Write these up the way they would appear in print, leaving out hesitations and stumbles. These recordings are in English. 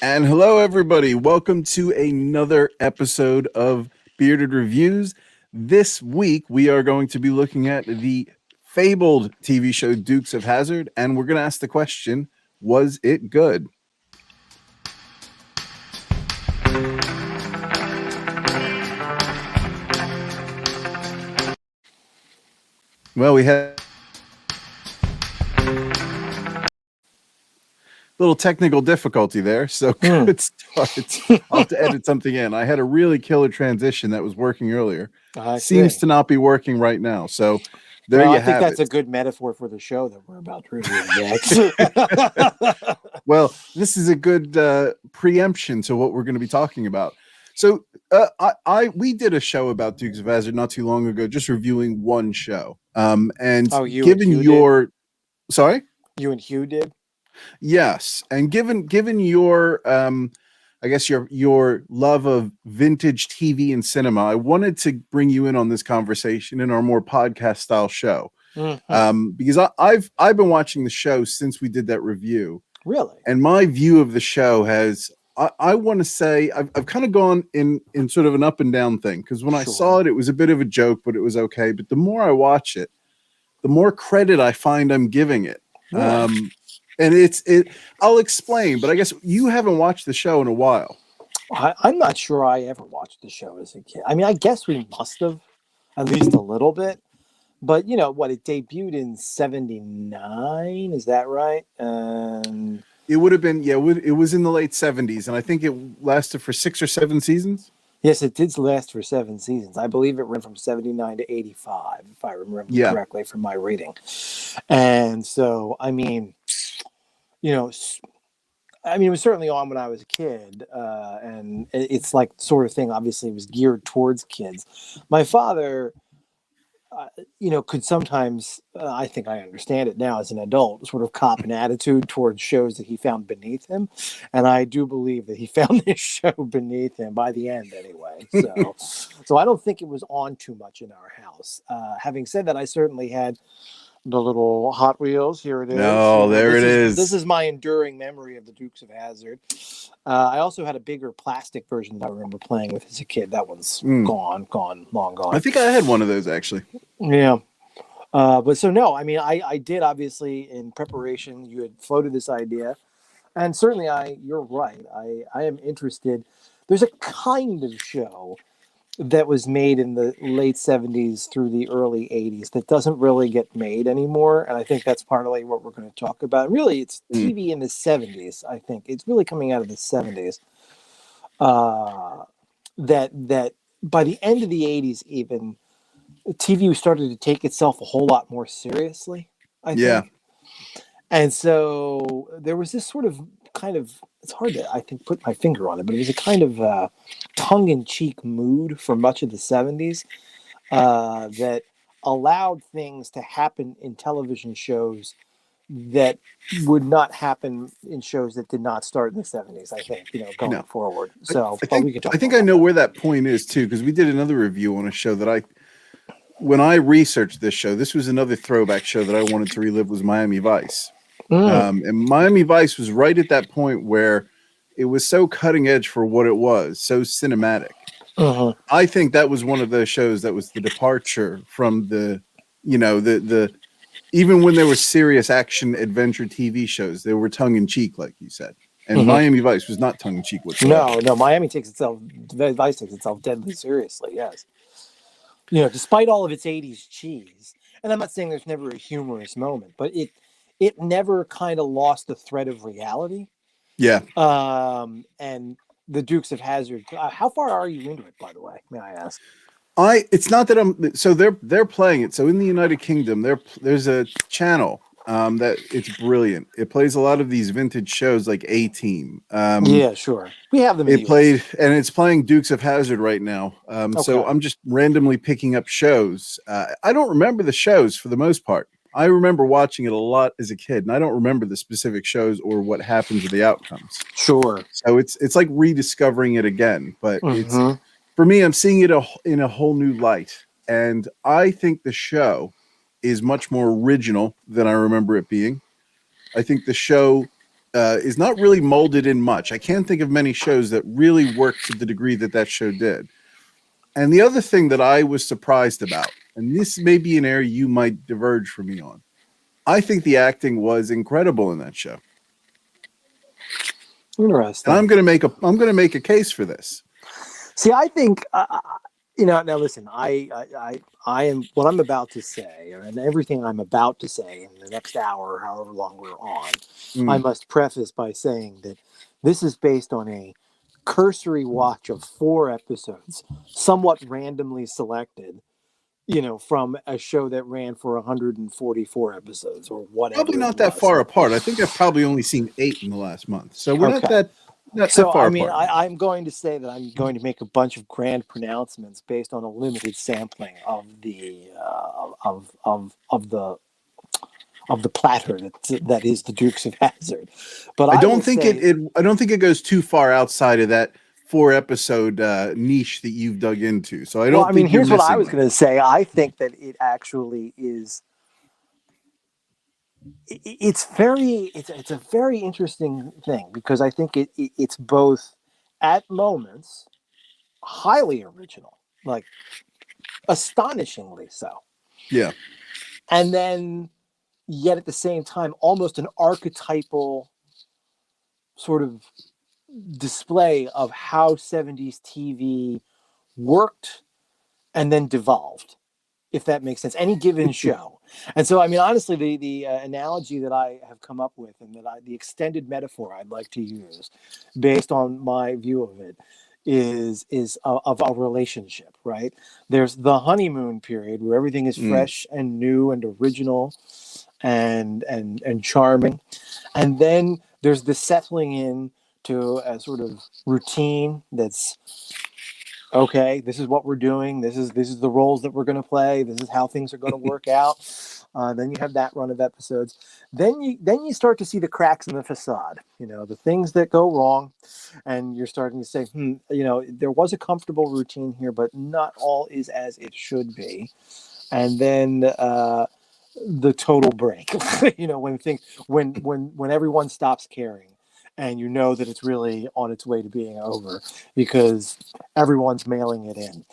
And hello, everybody. Welcome to another episode of Bearded Reviews. This week, we are going to be looking at the fabled TV show Dukes of Hazzard, and we're going to ask the question, was it good? Well, we had little technical difficulty there, so good start. I'll have to edit something in. I had a really killer transition that was working earlier. Seems to not be working right now. So there you have it. I think that's a good metaphor for the show that we're about to review next. Well, this is a good preemption to what we're going to be talking about. So we did a show about Dukes of Hazzard not too long ago, just reviewing one show. Sorry? You and Hugh did? Yes, and given your I guess your love of vintage TV and cinema, I wanted to bring you in on this conversation in our more podcast style show. Because I've been watching the show since we did that review. Really? And my view of the show has I want to say I've kind of gone in sort of an up and down thing, because when I saw it was a bit of a joke, but it was okay. But the more I watch it, the more credit I find I'm giving it. And I'll explain, but I guess you haven't watched the show in a while. I'm not sure I ever watched the show as a kid. I mean, I guess we must have, at least a little bit. But, you know, it debuted in 79, is that right? It would have been, it was in the late 70s, and I think it lasted for 6 or 7 seasons. Yes, it did last for 7 seasons. I believe it ran from 79 to 85, if I remember correctly from my reading. And so, I mean, it was certainly on when I was a kid, and it's like the sort of thing, obviously, was geared towards kids. My father, could sometimes, I think I understand it now as an adult, sort of cop an attitude towards shows that he found beneath him. And I do believe that he found this show beneath him by the end anyway. So I don't think it was on too much in our house. Having said that, I certainly had the little Hot Wheels. Here it is. Oh, there it is. This is my enduring memory of the Dukes of Hazzard. I also had a bigger plastic version that I remember playing with as a kid. That one's long gone. I think I had one of those, actually. Yeah. But so, no, I mean, I did, obviously, in preparation, you had floated this idea. And certainly, you're right. I am interested. There's a kind of show that was made in the late 70s through the early 80s that doesn't really get made anymore. And I think that's partly what we're going to talk about. Really, it's TV in the 70s, I think. It's really coming out of the 70s. That by the end of the 80s, even, TV started to take itself a whole lot more seriously, I think. And so there was this sort of it's hard to, I think, put my finger on it, but it was a kind of tongue-in-cheek mood for much of the 70s that allowed things to happen in television shows that would not happen in shows that did not start in the 70s, I think, going forward. So I think I know where that point is, too, because we did another review on a show that when I researched this show, this was another throwback show that I wanted to relive, was Miami Vice. And Miami Vice was right at that point where it was so cutting edge for what it was, so cinematic. I think that was one of those shows that was the departure from the even when there were serious action adventure TV shows, they were tongue in cheek, like you said. And Miami Vice was not tongue in cheek whatsoever. No, Vice takes itself deadly seriously. Yes. Despite all of its 80s cheese, and I'm not saying there's never a humorous moment, but it never kind of lost the thread of reality. Yeah. And the Dukes of Hazzard, how far are you into it, by the way, may I ask? It's not that so they're playing it. So in the United Kingdom, there's a channel that it's brilliant. It plays a lot of these vintage shows like A-Team. Yeah, sure. We have them. It's playing Dukes of Hazzard right now. So I'm just randomly picking up shows. I don't remember the shows for the most part. I remember watching it a lot as a kid, and I don't remember the specific shows or what happens or the outcomes. Sure. So it's like rediscovering it again. But for me, I'm seeing it in a whole new light. And I think the show is much more original than I remember it being. I think the show is not really molded in much. I can't think of many shows that really worked to the degree that that show did. And the other thing that I was surprised about, and this may be an area you might diverge from me on, I think the acting was incredible in that show. Interesting. And I'm going to make a case for this. See, I think now listen, I am what I'm about to say, and everything I'm about to say in the next hour, however long we're on, I must preface by saying that this is based on a cursory watch of 4 episodes, somewhat randomly selected, from a show that ran for 144 episodes or whatever. Probably not that far apart. I think I've probably only seen 8 in the last month. So we're not that far apart. I'm going to say that I'm going to make a bunch of grand pronouncements based on a limited sampling of the of the platter that is the Dukes of Hazzard. But I don't think it goes too far outside of that 4 episode niche that you've dug into. So I don't. Well, I mean, here's what I was going to say. I think that it actually is. It's a very interesting thing because I think it's both at moments highly original, like astonishingly so. Yeah. And then yet at the same time, almost an archetypal sort of display of how 70s TV worked and then devolved, if that makes sense. Any given show. And so, I mean, honestly, the analogy that I have come up with and the extended metaphor I'd like to use based on my view of it is of a relationship, right? There's the honeymoon period where everything is fresh and new and original and charming. And then there's the settling in to a sort of routine that's okay, this is what we're doing. This is the roles that we're going to play. This is how things are going to work out. Then you have that run of episodes. Then you start to see the cracks in the facade. The things that go wrong, and you're starting to say, there was a comfortable routine here, but not all is as it should be. And then the total break. When everyone stops caring. And that it's really on its way to being over because everyone's mailing it in.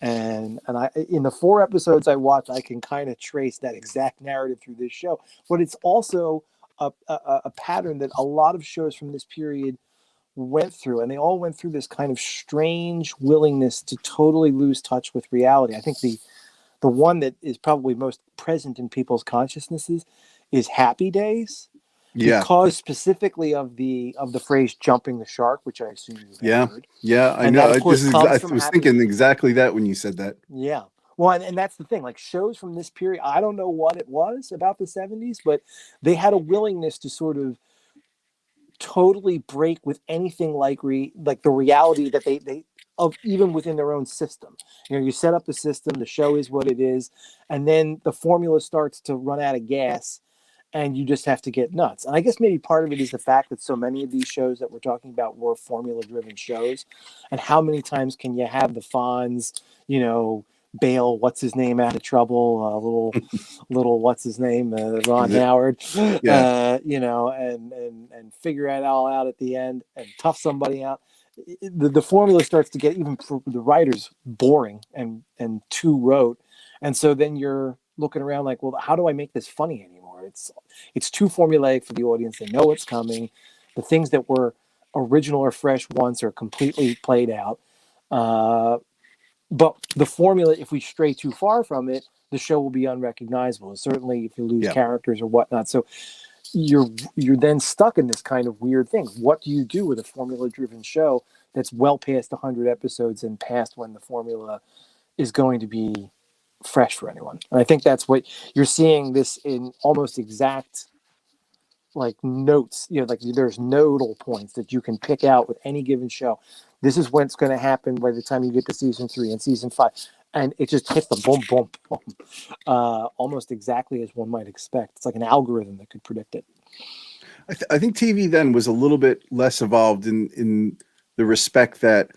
And I, in the 4 episodes I watched, I can kind of trace that exact narrative through this show. But it's also a pattern that a lot of shows from this period went through. And they all went through this kind of strange willingness to totally lose touch with reality. I think the one that is probably most present in people's consciousnesses is Happy Days. Yeah. Because specifically of the phrase "jumping the shark," which I assume you've heard. Yeah, I know. I was thinking exactly that when you said that. Yeah. Well, and that's the thing. Like shows from this period, I don't know what it was about the 70s, but they had a willingness to sort of totally break with anything like the reality that they of even within their own system. You set up the system, the show is what it is, and then the formula starts to run out of gas. And you just have to get nuts. And I guess maybe part of it is the fact that so many of these shows that we're talking about were formula-driven shows. And how many times can you have the Fonz, bail what's-his-name out of trouble, little what's-his-name, Ron Howard, yeah. And figure it all out at the end and tough somebody out. The formula starts to get, even for the writers, boring and too rote. And so then you're looking around like, well, how do I make this funny anymore? It's too formulaic for the audience. They know what's coming. The things that were original or fresh once are completely played out. But the formula, if we stray too far from it, the show will be unrecognizable. Certainly if you lose characters or whatnot. So you're then stuck in this kind of weird thing. What do you do with a formula-driven show that's well past 100 episodes and past when the formula is going to be fresh for anyone? And I think that's what you're seeing this in almost exact notes, there's nodal points that you can pick out with any given show. This is what's going to happen by the time you get to season 3 and season 5. And it just hits the boom, boom, boom, almost exactly as one might expect. It's like an algorithm that could predict it. I think TV then was a little bit less evolved in the respect that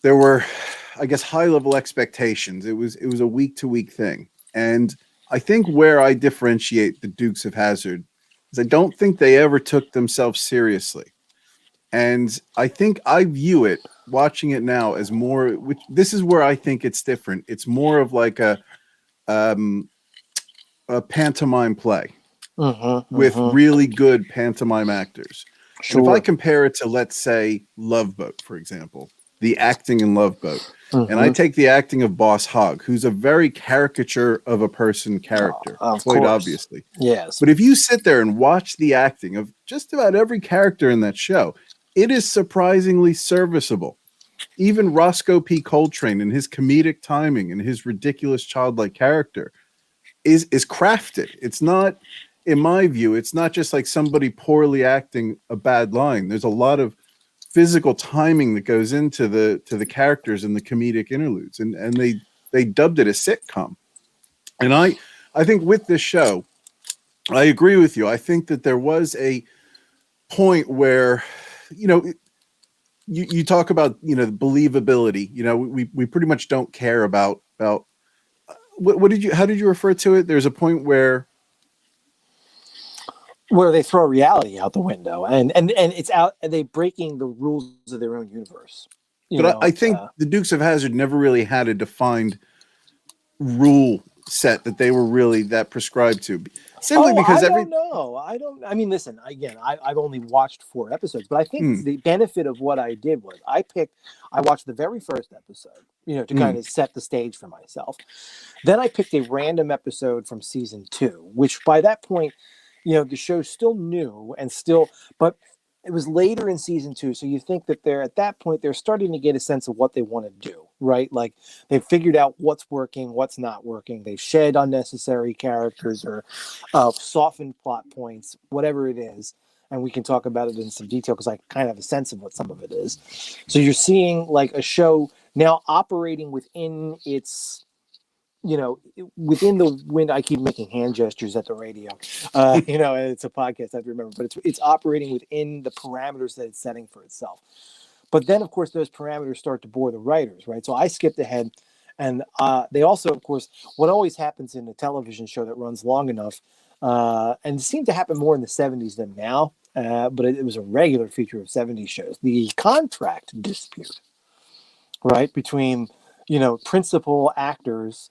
there were, I guess, high level expectations. It was a week to week thing. And I think where I differentiate the Dukes of Hazzard is I don't think they ever took themselves seriously. And I think I view it, watching it now, as more, which this is where I think it's different. It's more of like um, a pantomime play with really good pantomime actors. Sure. And if I compare it to, let's say, Love Boat, for example, the acting in Love Boat, and I take the acting of Boss Hogg, who's a very caricature of a person character, quite obviously. Yes. But if you sit there and watch the acting of just about every character in that show, it is surprisingly serviceable. Even Roscoe P. Coltrane and his comedic timing and his ridiculous childlike character is crafted. It's not, in my view, it's not just like somebody poorly acting a bad line. There's a lot of physical timing that goes into the characters and the comedic interludes, and they dubbed it a sitcom. And I think with this show, I agree with you. I think that there was a point where, you talk about, believability. We pretty much don't care about how did you refer to it? There's a point where they throw reality out the window, and it's out, and they breaking the rules of their own universe. I think the Dukes of Hazzard never really had a defined rule set that they were really that prescribed to. Simply because I mean, listen, again, I've only watched 4 episodes, but I think the benefit of what I did was I watched the very first episode, to kind of set the stage for myself. Then I picked a random episode from season 2, which by that point, the show's still new but it was later in season 2. So you think that at that point, they're starting to get a sense of what they want to do, right? Like they've figured out what's working, what's not working. They've shed unnecessary characters or softened plot points, whatever it is. And we can talk about it in some detail because I kind of have a sense of what some of it is. So you're seeing like a show now operating within its, within the window. I keep making hand gestures at the radio. It's a podcast, I have to remember, but it's operating within the parameters that it's setting for itself. But then, of course, those parameters start to bore the writers, right? So I skipped ahead, and they also, of course, what always happens in a television show that runs long enough, and it seemed to happen more in the 70s than now, but it was a regular feature of 70s shows, the contract dispute, right, between, principal actors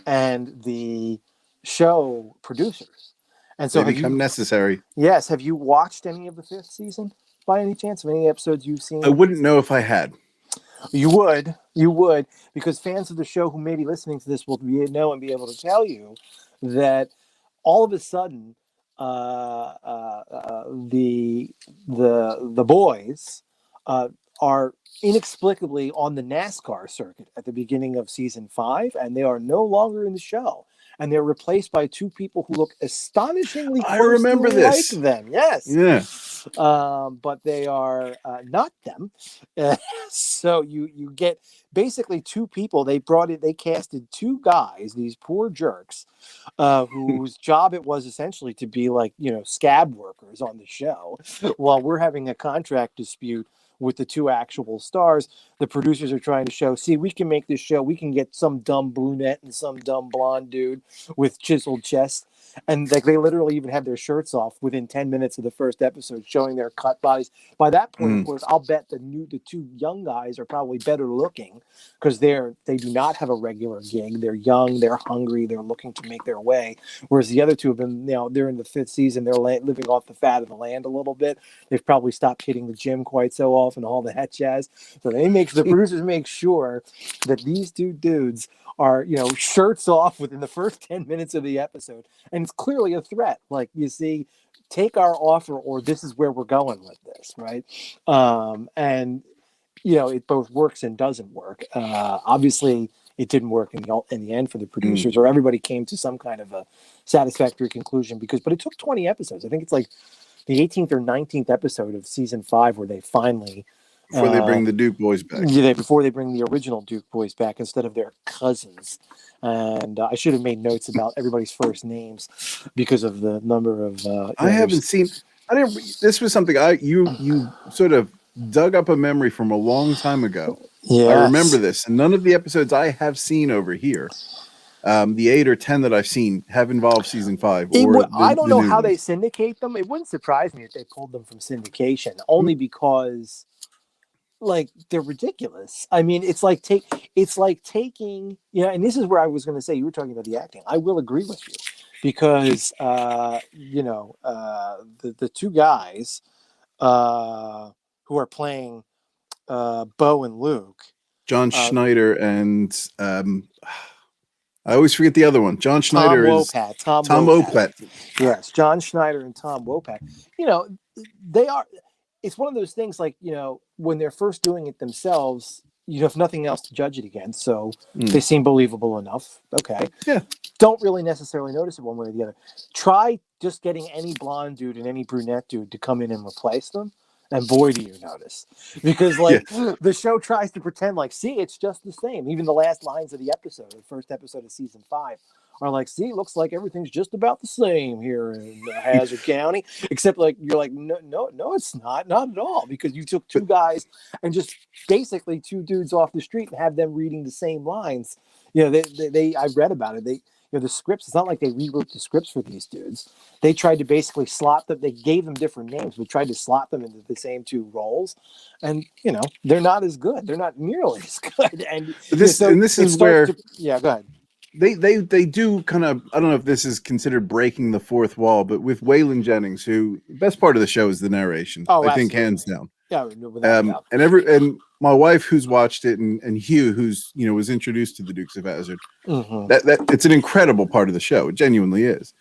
and the show producers. And so they become necessary. Yes. Have you watched any of the 5th season by any chance, of any episodes you've seen? I wouldn't know if I had. You would, because fans of the show who may be listening to this will know and be able to tell you that all of a sudden the boys are inexplicably on the NASCAR circuit at the beginning of season 5, and they are no longer in the show, and they're replaced by 2 people who look astonishingly close like them. Yes. Yeah. But they are not them. So you get basically 2 people. They casted 2 guys, these poor jerks, whose job it was essentially to be like, scab workers on the show, while we're having a contract dispute with the 2 actual stars. The producers are trying to show, see, we can make this show. We can get some dumb brunette and some dumb blonde dude with chiseled chests. And like they literally even have their shirts off within 10 minutes of the first episode, showing their cut bodies. By that point, of course, I'll bet the 2 young guys are probably better looking because they do not have a regular gig. They're young, they're hungry, they're looking to make their way. Whereas the other 2 have been, they're in the 5th season. They're living off the fat of the land a little bit. They've probably stopped hitting the gym quite so often, all that jazz. So the producers make sure that these 2 dudes are, shirts off within the first 10 minutes of the episode. And it's clearly a threat. Like, you see, take our offer or this is where we're going with this, right? And, it both works and doesn't work. Obviously, it didn't work in the end for the producers, or everybody came to some kind of a satisfactory conclusion but it took 20 episodes. I think it's like the 18th or 19th episode of season 5 where they finally... Before they bring the Duke boys back. Before they bring the original Duke boys back instead of their cousins. And I should have made notes about everybody's first names because of the number of... I haven't seen... This was something you sort of dug up a memory from a long time ago. Yes. I remember this. And none of the episodes I have seen over here The 8 or 10 that I've seen have involved season 5. I don't know how ones. they syndicate them. It wouldn't surprise me if they pulled them from syndication, only because, like, they're ridiculous. I mean, it's like taking, and this is where I was going to say, you were talking about the acting. I will agree with you because, the two guys who are playing Bo and Luke, John Schneider and I always forget the other one. John Schneider Tom Wopat. Yes, John Schneider and Tom Wopat. They are. It's one of those things like, when they're first doing it themselves, you have nothing else to judge it against. So they seem believable enough. Okay. Yeah. Don't really necessarily notice it one way or the other. Try just getting any blonde dude and any brunette dude to come in and replace them. And boy, do you notice. Because, the show tries to pretend like, see, it's just the same. Even the last lines of the episode, the first episode of season 5, are like, see, looks like everything's just about the same here in Hazzard County. Except, you're like, no, it's not. Not at all. Because you took two guys and just basically two dudes off the street and have them reading the same lines. I read about it. The scripts, it's not like they rewrote the scripts for these dudes. They tried to basically slot them. They gave them different names, but tried to slot them into the same two roles. And, they're not as good. They're not nearly as good. And this is where, go ahead. They do kind of, I don't know if this is considered breaking the fourth wall, but with Waylon Jennings, who best part of the show is the narration. I think hands down. Yeah, without doubt. And my wife, who's watched it, and Hugh, who's was introduced to the Dukes of Hazzard. Mm-hmm. That it's an incredible part of the show. It genuinely is.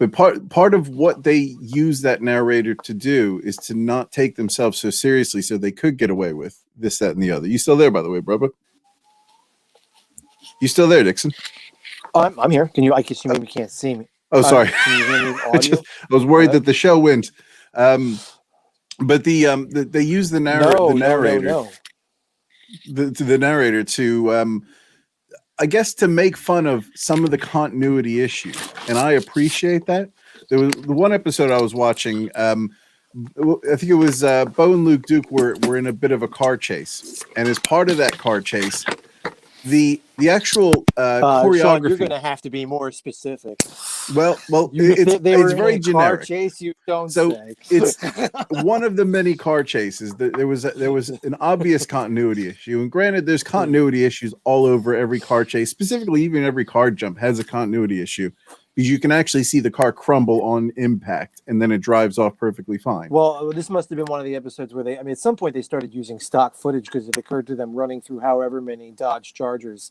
But part of what they use that narrator to do is to not take themselves so seriously, so they could get away with this, that, and the other. You still there, by the way, Bubba? You still there, Dixon? I'm here. Can you? I guess you maybe can't see me. Oh, sorry. Can you hear me audio? I was worried that the show went. But they use the narrator. No. The narrator to I guess to make fun of some of the continuity issues, and I appreciate that. There was the one episode I was watching. I think it was Bo and Luke Duke were in a bit of a car chase, and as part of that car chase, the actual choreography. Sean, you're going to have to be more specific. Well, it's very generic. Car chase, you don't so say. It's one of the many car chases. There was an obvious continuity issue, and granted, there's continuity issues all over every car chase. Specifically, even every car jump has a continuity issue, because you can actually see the car crumble on impact, and then it drives off perfectly fine. Well, this must have been one of the episodes where at some point they started using stock footage, because it occurred to them running through however many Dodge Chargers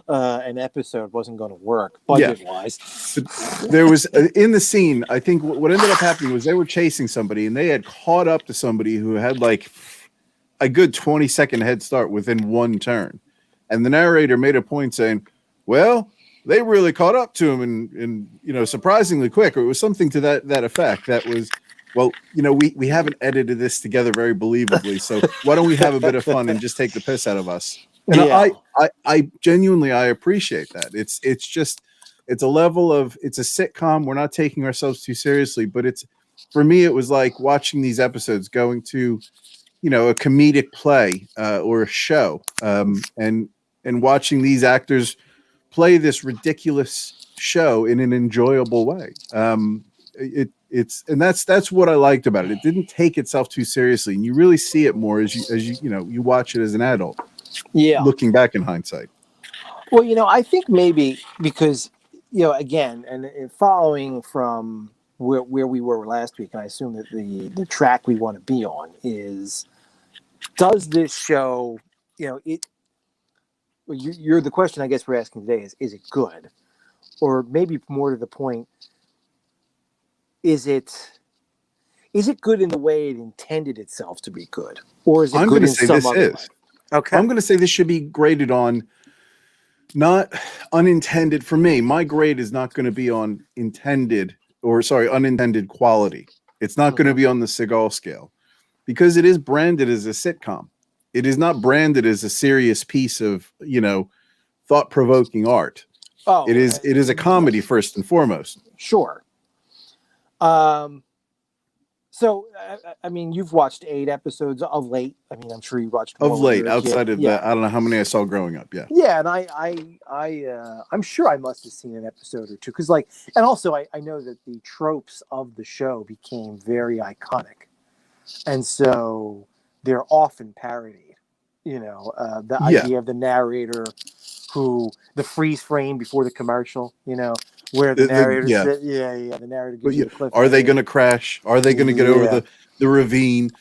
an episode wasn't going to work budget-wise. But there was in the scene, I think what ended up happening was they were chasing somebody, and they had caught up to somebody who had like a good 20-second head start within one turn, and the narrator made a point saying, well, they really caught up to him and surprisingly quick, or it was something to that effect. That was, well, we haven't edited this together very believably, so why don't we have a bit of fun and just take the piss out of us? And I genuinely, I appreciate that. It's a level of, it's a sitcom. We're not taking ourselves too seriously, but for me, it was like watching these episodes going to, a comedic play or a show, and watching these actors play this ridiculous show in an enjoyable way. That's what I liked about it. It didn't take itself too seriously, and you really see it more as you watch it as an adult. Yeah, looking back in hindsight. Well, I think maybe because again, and following from where we were last week, and I assume that the track we want to be on is, does this show, you're the question I guess we're asking today is it good? Or maybe more to the point, is it good in the way it intended itself to be good? Or is it good in some other way? Okay. I'm going to say this should be graded on not unintended. For me, my grade is not going to be on unintended quality. It's not going to be on the Seagal scale, because it is branded as a sitcom. It is not branded as a serious piece of, thought-provoking art. Oh, it is a comedy first and foremost. Sure. So, I mean, you've watched 8 episodes of late. I mean, I'm sure you watched more Of when you late, were a kid. outside of the, I don't know how many I saw growing up. Yeah. Yeah, and I'm sure I must have seen an episode or two because, like, and also I know that the tropes of the show became very iconic, and so they're often parodied. You know, the Yeah. idea of the narrator who the freeze frame before the commercial. You know, where the narrator Yeah. said, the narrator But gives you the cliffhanger. are they going to crash? Are they going to get over the ravine?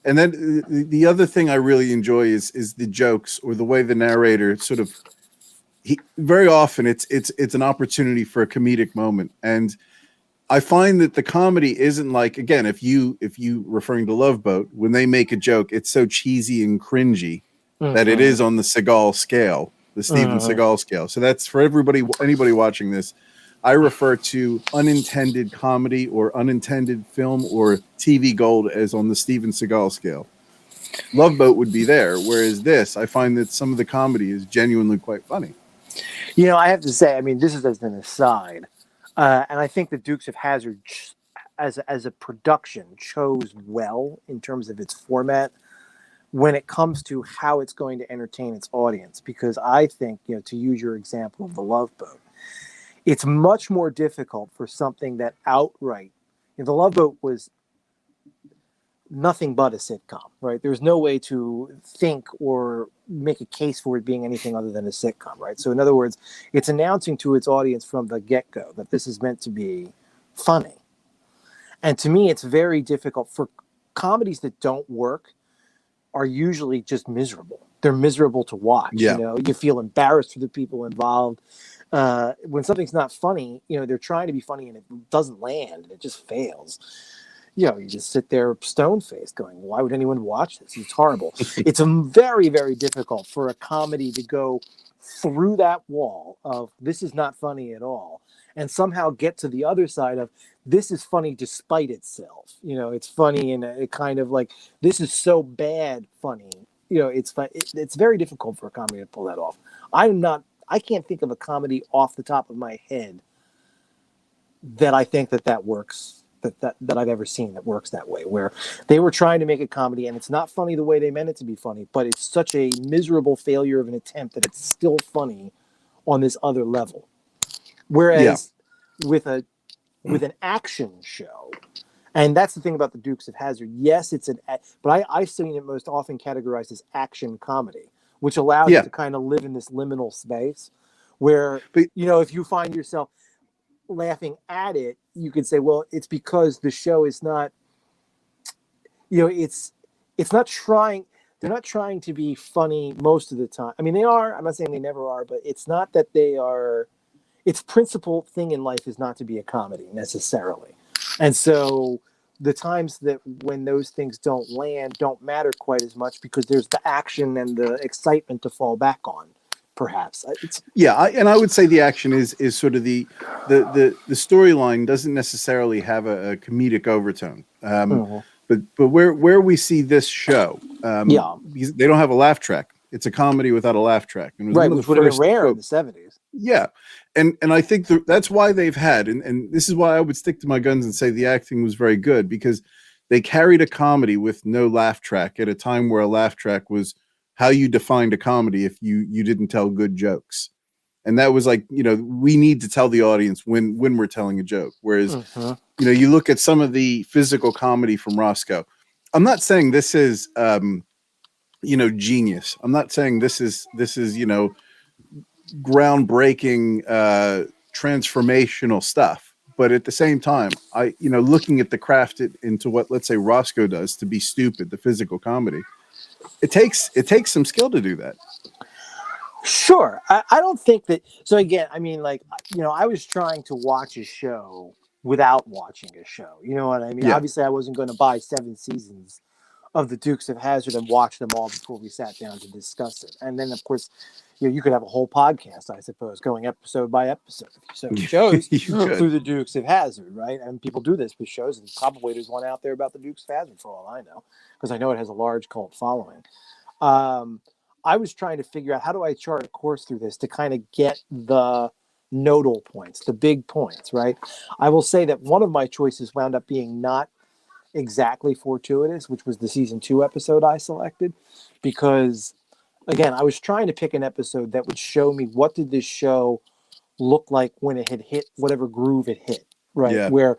And then the other thing I really enjoy is the jokes or the way the narrator sort of very often it's an opportunity for a comedic moment. And I find that the comedy isn't like, again, if you referring to Love Boat, when they make a joke, it's so cheesy and cringy that it is on the Seagal scale, the Steven Seagal scale. So that's for anybody watching this. I refer to unintended comedy or unintended film or TV gold as on the Steven Seagal scale. Love Boat would be there, whereas this, I find that some of the comedy is genuinely quite funny. You know, I have to say, I mean, this is as an aside, and I think the Dukes of Hazzard, as a production, chose well in terms of its format when it comes to how it's going to entertain its audience. Because I think, you know, to use your example of the Love Boat, it's much more difficult for something that outright, you know, the Love Boat was nothing but a sitcom, right? There's no way to think or make a case for it being anything other than a sitcom, right? So in other words, it's announcing to its audience from the get-go that this is meant to be funny. And to me, it's very difficult for comedies that don't work are usually just miserable. They're miserable to watch. Yeah. You know, you feel embarrassed for the people involved. When something's not funny, you know, they're trying to be funny and it doesn't land and it just fails. You know, you just sit there stone-faced going, why would anyone watch this? It's horrible. It's very, very difficult for a comedy to go through that wall of this is not funny at all and somehow get to the other side of this is funny despite itself. You know, it's funny and it kind of like this is so bad funny. You know, it's very difficult for a comedy to pull that off. I can't think of a comedy off the top of my head that I think that works. That I've ever seen that works that way, where they were trying to make a comedy and it's not funny the way they meant it to be funny, but it's such a miserable failure of an attempt that it's still funny on this other level. Whereas with an action show, and that's the thing about the Dukes of Hazzard. Yes, but I've seen it most often categorized as action comedy, which allows you to kind of live in this liminal space where, you know, if you find yourself laughing at it, you could say, well, it's because the show is not, you know, it's not trying, they're not trying to be funny most of the time. I mean, they are, I'm not saying they never are, but it's not that they are, its principal thing in life is not to be a comedy necessarily. And so the times that when those things don't land don't matter quite as much because there's the action and the excitement to fall back on. Perhaps and I would say the action is sort of the storyline doesn't necessarily have a comedic overtone, but where we see this show, they don't have a laugh track. It's a comedy without a laugh track, and which would have been rare in the 70s. Yeah, and I think that's why they've had, and this is why I would stick to my guns and say the acting was very good because they carried a comedy with no laugh track at a time where a laugh track was how you defined a comedy if you didn't tell good jokes. And that was like, you know, we need to tell the audience when we're telling a joke. Whereas, you know, you look at some of the physical comedy from Roscoe. I'm not saying this is, you know, genius. I'm not saying this is, you know, groundbreaking, transformational stuff. But at the same time, you know, looking at the craft into what, let's say Roscoe does to be stupid, the physical comedy, it takes some skill to do that. Sure. I don't think that. So again, I mean, like, you know, I was trying to watch a show without watching a show. You know what I mean? Obviously, I wasn't going to buy 7 seasons of the Dukes of Hazzard and watch them all before we sat down to discuss it. And then, of course, you know, you could have a whole podcast, I suppose, going episode by episode. So shows through the Dukes of Hazzard, right? And people do this with shows, and probably there's one out there about the Dukes of Hazzard for all I know, because I know it has a large cult following. I was trying to figure out how do I chart a course through this to kind of get the nodal points, the big points, right? I will say that one of my choices wound up being not exactly fortuitous, which was the season 2 episode I selected, because again, I was trying to pick an episode that would show me what did this show look like when it had hit whatever groove it hit, right? Yeah. Where,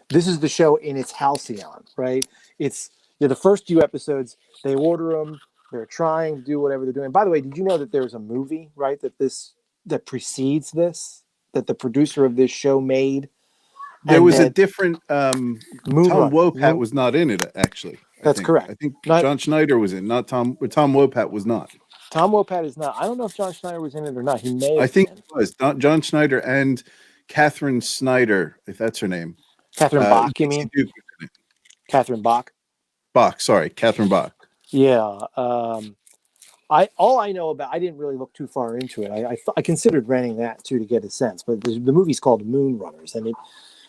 this is the show in its halcyon, right? It's, the first few episodes, they order them, they're trying to do whatever they're doing. By the way, did you know that there's a movie, right, that precedes this, that the producer of this show made? There was a different Tom Moonrunner. Wopat was not in it, actually. That's correct. I think John Schneider was in, not Tom. Tom Wopat was not. Tom Wopat is not. I don't know if John Schneider was in it or not. He may have I think been. it was John Schneider and Catherine Snyder, if that's her name. Catherine Bach, you mean? Catherine Bach? Bach, sorry, Catherine Bach. Yeah. All I know about, I didn't really look too far into it. I considered renting that too to get a sense, but the movie's called Moonrunners, and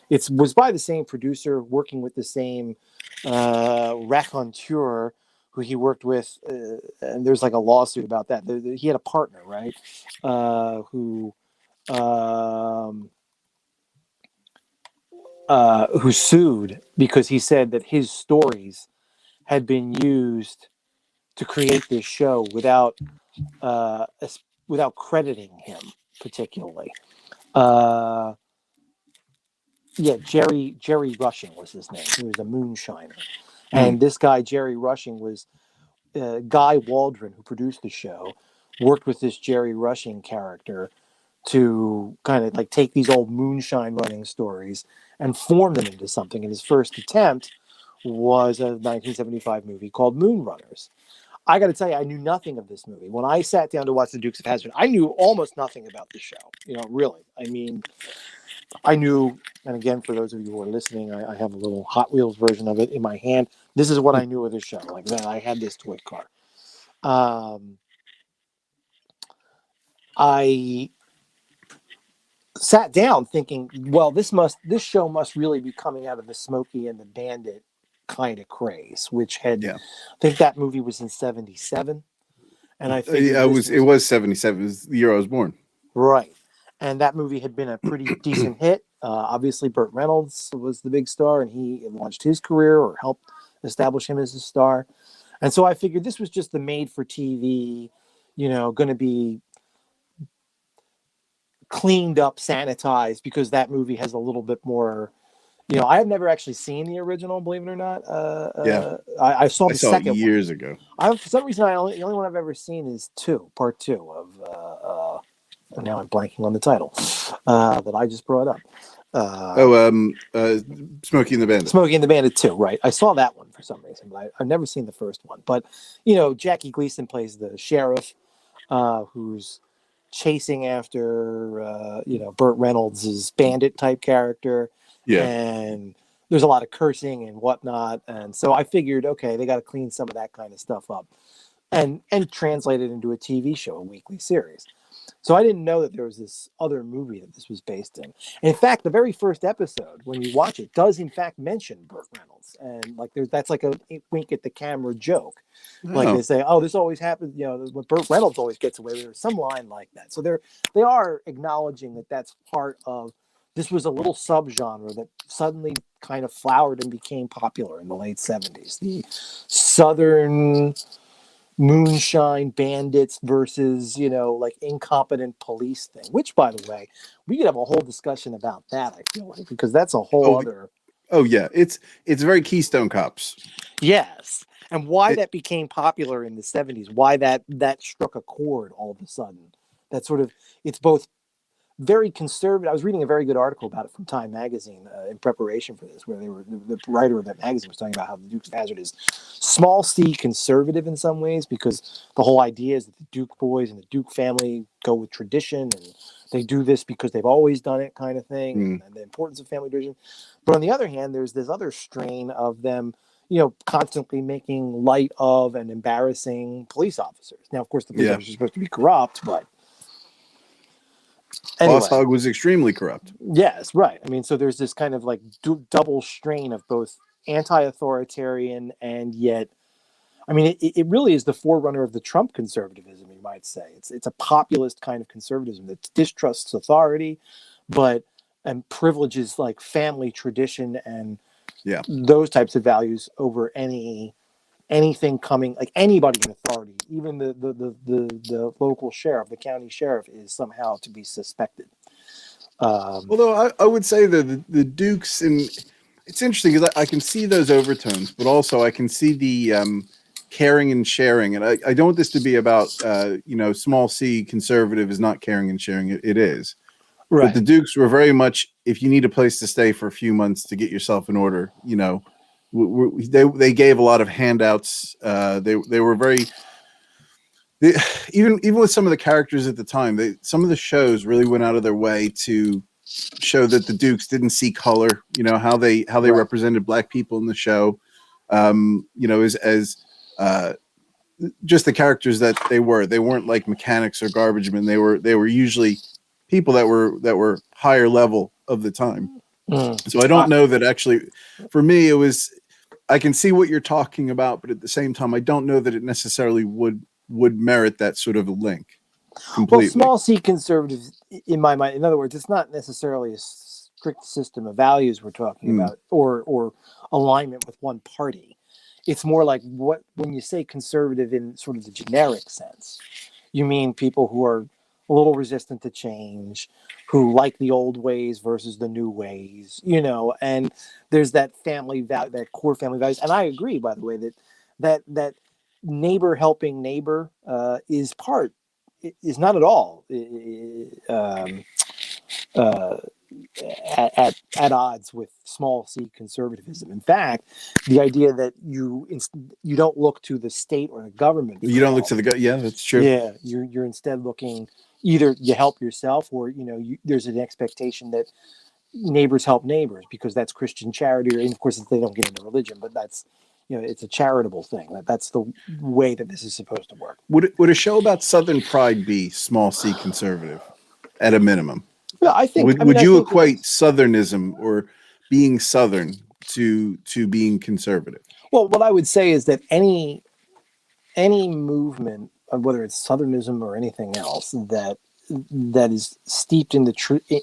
it was by the same producer, working with the same raconteur who he worked with, and there's like a lawsuit about that. He had a partner, right, who sued because he said that his stories had been used to create this show without crediting him particularly. Jerry Rushing was his name. He was a moonshiner. And this guy, Jerry Rushing, was Guy Waldron, who produced the show, worked with this Jerry Rushing character to kind of like take these old moonshine running stories and form them into something. And his first attempt was a 1975 movie called Moonrunners. I got to tell you, I knew nothing of this movie. When I sat down to watch The Dukes of Hazzard, I knew almost nothing about the show. Really. I mean, I knew, and again, for those of you who are listening, I have a little Hot Wheels version of it in my hand. This is what I knew of the show. Like that, I had this toy car. I sat down thinking, well, this show must really be coming out of the Smokey and the Bandit kind of craze, which had, I think that movie was in 77. And I think it was 77. It was the year I was born. Right. And that movie had been a pretty decent hit. Obviously, Burt Reynolds was the big star, and he launched his career or helped establish him as a star. And so I figured this was just the made-for-TV, going to be cleaned up, sanitized, because that movie has a little bit more. I have never actually seen the original, believe it or not. I saw the second it years ago. For some reason, the only one I've ever seen is part 2 of. And now I'm blanking on the title that I just brought up. Smokey and the Bandit. Smokey and the Bandit 2, right. I saw that one for some reason, but I've never seen the first one. But, Jackie Gleason plays the sheriff who's chasing after, Burt Reynolds' bandit-type character. Yeah. And there's a lot of cursing and whatnot. And so I figured, okay, they got to clean some of that kind of stuff up and translate it into a TV show, a weekly series. So I didn't know that there was this other movie that this was based in. And in fact, the very first episode, when you watch it, does in fact mention Burt Reynolds, and like that's like a wink at the camera joke. Like they say, "Oh, this always happens." When Burt Reynolds always gets away, there's some line like that. So they are acknowledging that that's part of. This was a little subgenre that suddenly kind of flowered and became popular in the late 70s. The Southern moonshine bandits versus like incompetent police thing, which, by the way, we could have a whole discussion about that, I feel like, because that's a whole other it's very Keystone Cops. Yes. And why that became popular in the 70s, why that struck a chord all of a sudden. That sort of, it's both very conservative. I was reading a very good article about it from Time Magazine in preparation for this, where the writer of that magazine was talking about how the Dukes of Hazzard is small c conservative in some ways, because the whole idea is that the Duke boys and the Duke family go with tradition, and they do this because they've always done it, kind of thing, and the importance of family tradition. But on the other hand, there's this other strain of them, constantly making light of and embarrassing police officers. Now, of course, the police officers are supposed to be corrupt, but anyway. Boss Hogg was extremely corrupt. Yes, right. I mean, so there's this kind of like double strain of both anti-authoritarian and yet, I mean, it really is the forerunner of the Trump conservatism, you might say. It's a populist kind of conservatism that distrusts authority, and privileges like family tradition and Yeah. those types of values over anything coming, like anybody in authority, even the local sheriff, the county sheriff, is somehow to be suspected. Although I would say that the Dukes, and it's interesting because I can see those overtones, but also I can see the caring and sharing. And I don't want this to be about, small c conservative is not caring and sharing. It is. Right. But the Dukes were very much, if you need a place to stay for a few months to get yourself in order, they gave a lot of handouts. They were very, even with some of the characters at the time, some of the shows really went out of their way to show that the Dukes didn't see color. How they right. represented black people in the show. As just the characters that they weren't like mechanics or garbage men. They were usually people that were higher level of the time. So I don't know that actually, for me, it was, I can see what you're talking about, but at the same time, I don't know that it necessarily would merit that sort of a link completely. Well, small c conservatives, in my mind, in other words, it's not necessarily a strict system of values we're talking about, or alignment with one party. It's more like when you say conservative in sort of the generic sense, you mean people who are a little resistant to change, who like the old ways versus the new ways, and there's that family value, that core family values. And I agree, by the way, that neighbor helping neighbor is not at all at odds with small c conservatism. In fact, the idea that you don't look to the state or the government. You don't look to the yeah, that's true. Yeah, you're instead looking, either you help yourself, or there's an expectation that neighbors help neighbors because that's Christian charity, and of course they don't get into religion, but that's it's a charitable thing. That's the way that this is supposed to work. Would a show about Southern pride be small c conservative at a minimum? Yeah, I think. Would you equate Southernism or being Southern to being conservative? Well, what I would say is that any movement, whether it's Southernism or anything else, that is steeped in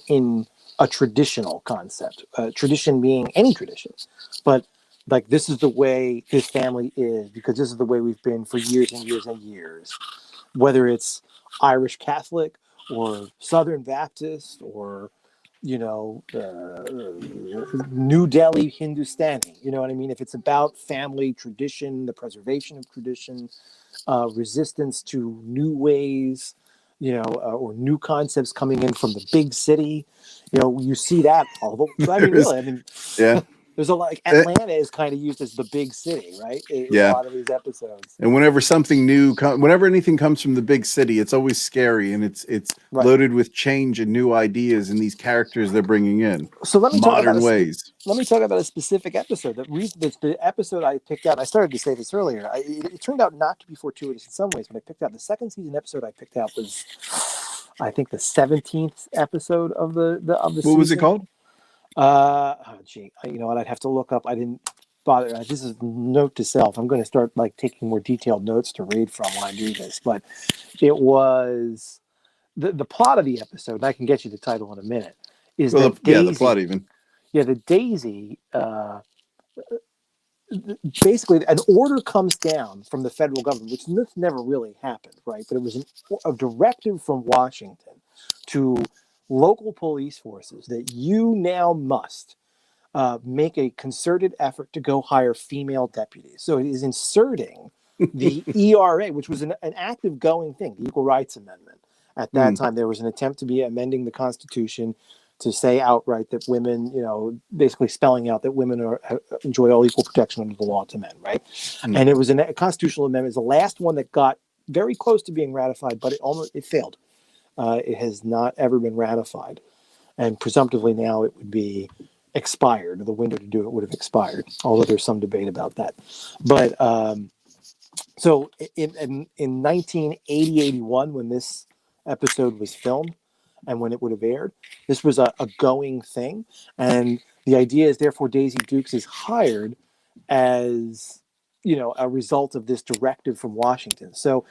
in a traditional concept, tradition being any tradition, but like, this is the way this family is because this is the way we've been for years and years and years, whether it's Irish Catholic or Southern Baptist or New Delhi Hindustani. You know what I mean? If it's about family tradition, the preservation of tradition, resistance to new ways, or new concepts coming in from the big city, you see that all the. I mean, really, yeah. There's a lot, like Atlanta is kind of used as the big city, right? Yeah. A lot of these episodes. And whenever something new whenever anything comes from the big city, it's always scary, and it's right. loaded with change and new ideas and these characters they're bringing in. So let me modern ways. Let me talk about a specific episode. The episode I picked out. I started to say this earlier. It turned out not to be fortuitous in some ways, but I picked out the second season episode. I picked out was, I think, the 17th episode of the season. What was it called? You know what? I'd have to look up. I didn't bother. This is note to self. I'm going to start taking more detailed notes to read from when I do this. But it was the plot of the episode. And I can get you the title in a minute. Is that Daisy? Yeah, the plot even. Yeah, the Daisy. Basically, an order comes down from the federal government, which never really happened, right? But it was a directive from Washington to local police forces that you now must make a concerted effort to go hire female deputies. So it is inserting the ERA, which was an active going thing, the Equal Rights Amendment. At that time, there was an attempt to be amending the Constitution to say outright that women, basically spelling out that women enjoy all equal protection under the law to men, right? And it was a constitutional amendment. It was the last one that got very close to being ratified, but it failed. It has not ever been ratified, and presumptively now it would be expired. The window to do it would have expired, although there's some debate about that. But so in 1980-81, when this episode was filmed and when it would have aired, this was a going thing, and the idea is therefore Daisy Dukes is hired as a result of this directive from Washington. So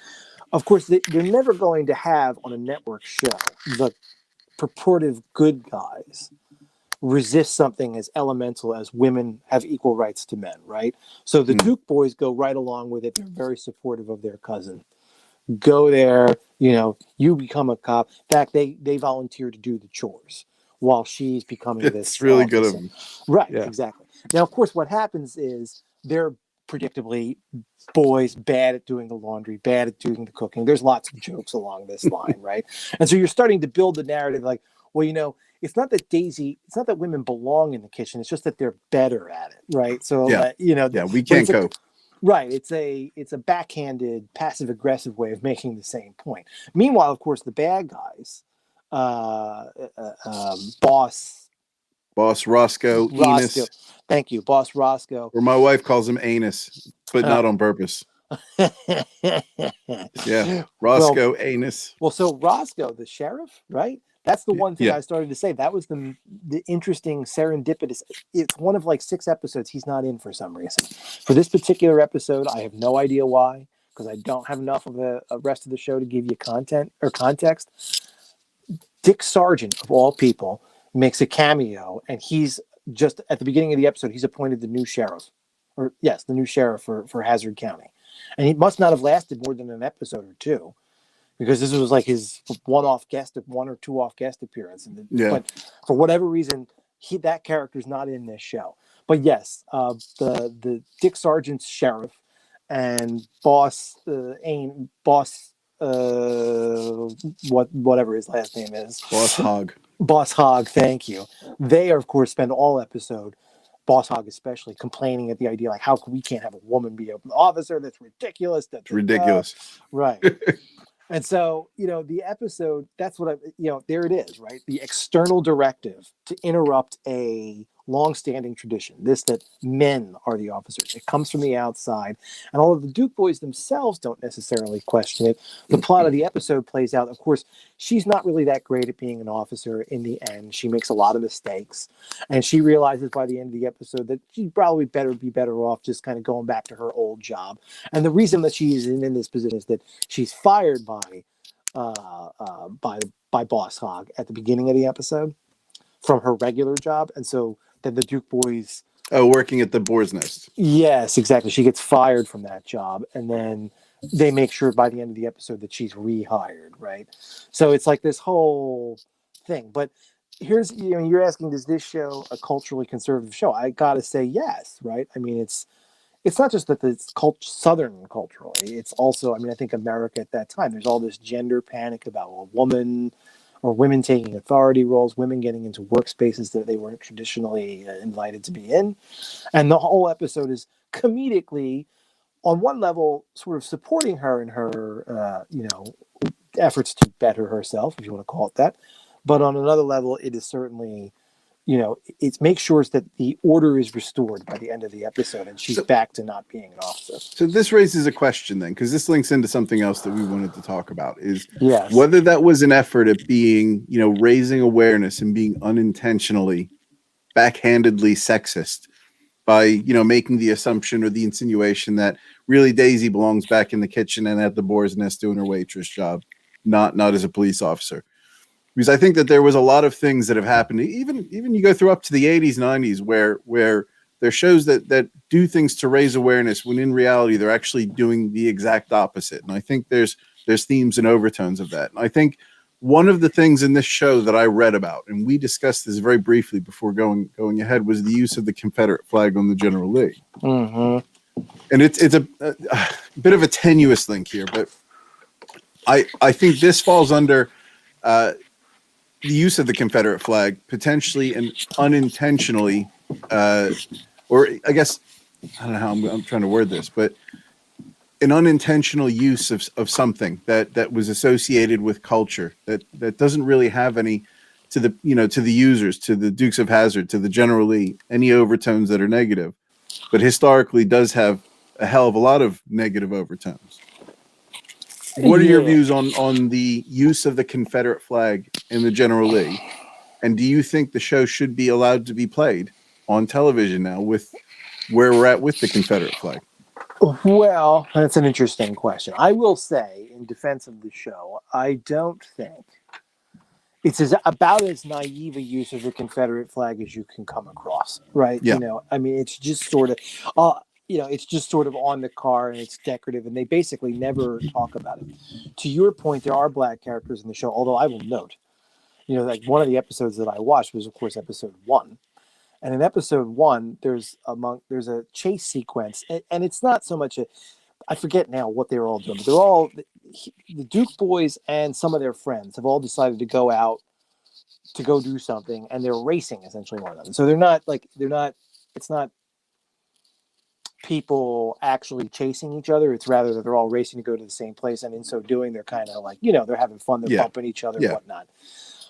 of course, they're never going to have on a network show the purported good guys resist something as elemental as women have equal rights to men, right? So the Duke boys go right along with it. They're very supportive of their cousin. Go there, you become a cop. In fact, they volunteer to do the chores while she's becoming It's this really good of officer. them. Right, Yeah. exactly. Now, of course, what happens is they're predictably boys bad at doing the laundry, bad at doing the cooking. There's lots of jokes along this line, right? And so you're starting to build the narrative like, well, it's not that women belong in the kitchen. It's just that they're better at it, right? So, we can't cope. Right. It's a backhanded, passive aggressive way of making the same point. Meanwhile, of course, the bad guys, Boss Roscoe, Enos. Thank you, Boss Roscoe. Or my wife calls him Anus, but not on purpose. Yeah, Roscoe, Anus. Well, so Roscoe, the sheriff, right? That's the one thing I started to say. That was the interesting serendipitous. It's one of like 6 episodes he's not in for some reason. For this particular episode, I have no idea why, because I don't have enough of the rest of the show to give you content or context. Dick Sargent, of all people, makes a cameo, and he's just at the beginning of the episode, he's appointed the new sheriff. The new sheriff for Hazzard County. And he must not have lasted more than an episode or 2. Because this was like his one or two off guest appearance. But for whatever reason, that character's not in this show. But yes, the Dick Sargent's sheriff and whatever his last name is. Boss Hogg, thank you. They, of course, spend all episode, Boss Hogg especially, complaining at the idea, like, we can't have a woman be an officer? That's ridiculous. That's ridiculous. Right. And so, the episode, that's what there it is, right? The external directive to interrupt a long-standing tradition, that men are the officers. It comes from the outside. And although the Duke boys themselves don't necessarily question it, the plot of the episode plays out. Of course, she's not really that great at being an officer in the end. She makes a lot of mistakes. And she realizes by the end of the episode that she'd probably be better off just kind of going back to her old job. And the reason that she's in this position is that she's fired by Boss Hogg at the beginning of the episode from her regular job. And so then the Duke boys... working at the Boar's Nest. Yes, exactly. She gets fired from that job, and then they make sure by the end of the episode that she's rehired, right? So it's like this whole thing. But here's, you're asking, is this show a culturally conservative show? I gotta say yes, right? I mean, it's not just that it's Southern culturally. It's also, I think America at that time, there's all this gender panic about a woman or women taking authority roles, women getting into workspaces that they weren't traditionally invited to be in. And the whole episode is comedically, on one level, sort of supporting her in her, efforts to better herself, if you want to call it that. But on another level, it is certainly... it makes sure that the order is restored by the end of the episode, and she's back to not being an officer. So this raises a question then, because this links into something else that we wanted to talk about, is yes. whether that was an effort at being, raising awareness and being unintentionally, backhandedly sexist by, making the assumption or the insinuation that really Daisy belongs back in the kitchen and at the Boar's Nest doing her waitress job, not as a police officer. Because I think that there was a lot of things that have happened, even you go through up to the 80s, 90s, where there shows that do things to raise awareness when in reality they're actually doing the exact opposite. And I think there's themes and overtones of that. And I think one of the things in this show that I read about, and we discussed this very briefly before going ahead, was the use of the Confederate flag on the General Lee. Mm-hmm. And it's a bit of a tenuous link here, but I think this falls under the use of the Confederate flag potentially and unintentionally, or I guess, I don't know how I'm trying to word this, but an unintentional use of something that was associated with culture that doesn't really have any to the users, to the Dukes of Hazzard, to the General Lee, any overtones that are negative, but historically does have a hell of a lot of negative overtones. What are your views on the use of the Confederate flag in the General Lee? And do you think the show should be allowed to be played on television now with where we're at with the Confederate flag? Well, that's an interesting question. I will say, in defense of the show, I don't think it's about as naive a use of the Confederate flag as you can come across, right? Yeah. I mean, it's just sort of, it's just sort of on the car and it's decorative, and they basically never talk about it. To your point, there are black characters in the show, although I will note, like one of the episodes that I watched was, of course, episode 1. And in episode 1, there's a chase sequence, and it's not so much I forget now what they were all doing, but they're all the Duke boys and some of their friends have all decided to go out to go do something, and they're racing essentially one another. So it's not people actually chasing each other. It's rather that they're all racing to go to the same place, and in so doing, they're kind of like, they're having fun, they're bumping each other and whatnot.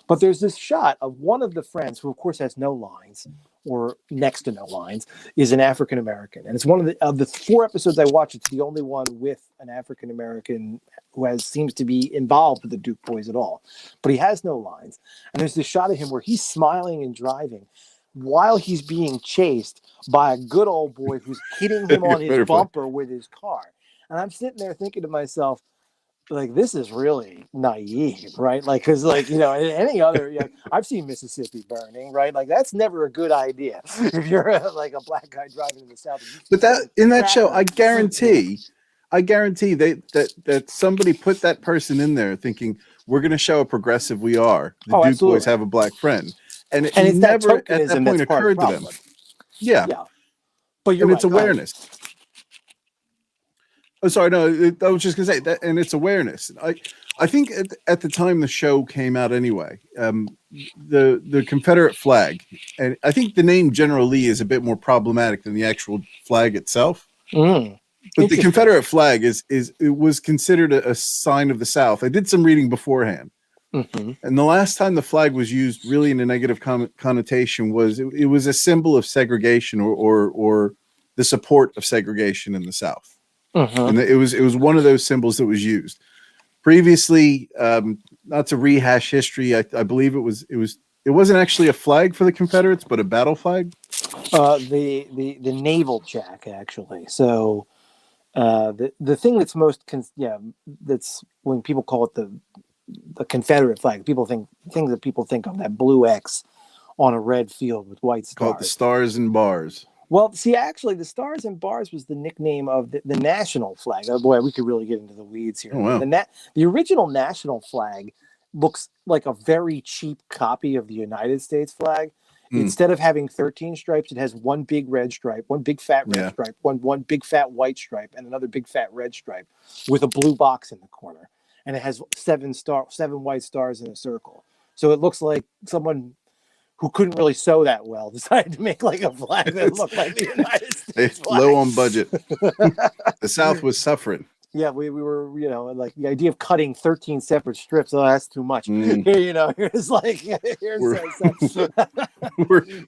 But there's this shot of one of the friends, who of course has no lines or next to no lines, is an African American, and it's one of the 4 episodes I watched. It's the only one with an African American who seems to be involved with the Duke boys at all, but he has no lines. And there's this shot of him where he's smiling and driving while he's being chased by a good old boy who's hitting him on his bumper with his car. And I'm sitting there thinking to myself, like, this is really naive, right? Like, because, like, any other, I've seen Mississippi burning, right? Like, that's never a good idea if you're like a black guy driving in the South. But that in that show, I guarantee that somebody put that person in there thinking, we're going to show how progressive we are. The Duke absolutely. boys have a black friend, and it it's never at that point occurred to them. Yeah, but you're and right, it's awareness. Oh, sorry, no, I was just gonna say that, and it's awareness. I think at the time the show came out anyway, the Confederate flag, and I think the name General Lee is a bit more problematic than the actual flag itself. But the Confederate flag it was considered a sign of the South. I did some reading beforehand, and the last time the flag was used really in a negative connotation was it was a symbol of segregation or the support of segregation in the South. And it was one of those symbols that was used previously. Not to rehash history, I believe it wasn't actually a flag for the Confederates, but a battle flag. The naval jack, actually. So the thing that's most that's when people call it the Confederate flag, things that people think of, that blue X on a red field with white stars. Called the Stars and Bars. Well, see, actually, the Stars and Bars was the nickname of the national flag. Oh boy, we could really get into the weeds here. Oh, wow. The original national flag looks like a very cheap copy of the United States flag. Instead of having 13 stripes, it has one big red stripe, one big fat red stripe, one big fat white stripe, and another big fat red stripe with a blue box in the corner. And it has 7 white stars in a circle. So it looks like someone who couldn't really sew that well decided to make like a flag that looked like the United States flag. Low on budget. The South was suffering. Yeah, we were, like the idea of cutting 13 separate strips. Oh, that's too much. Here's like,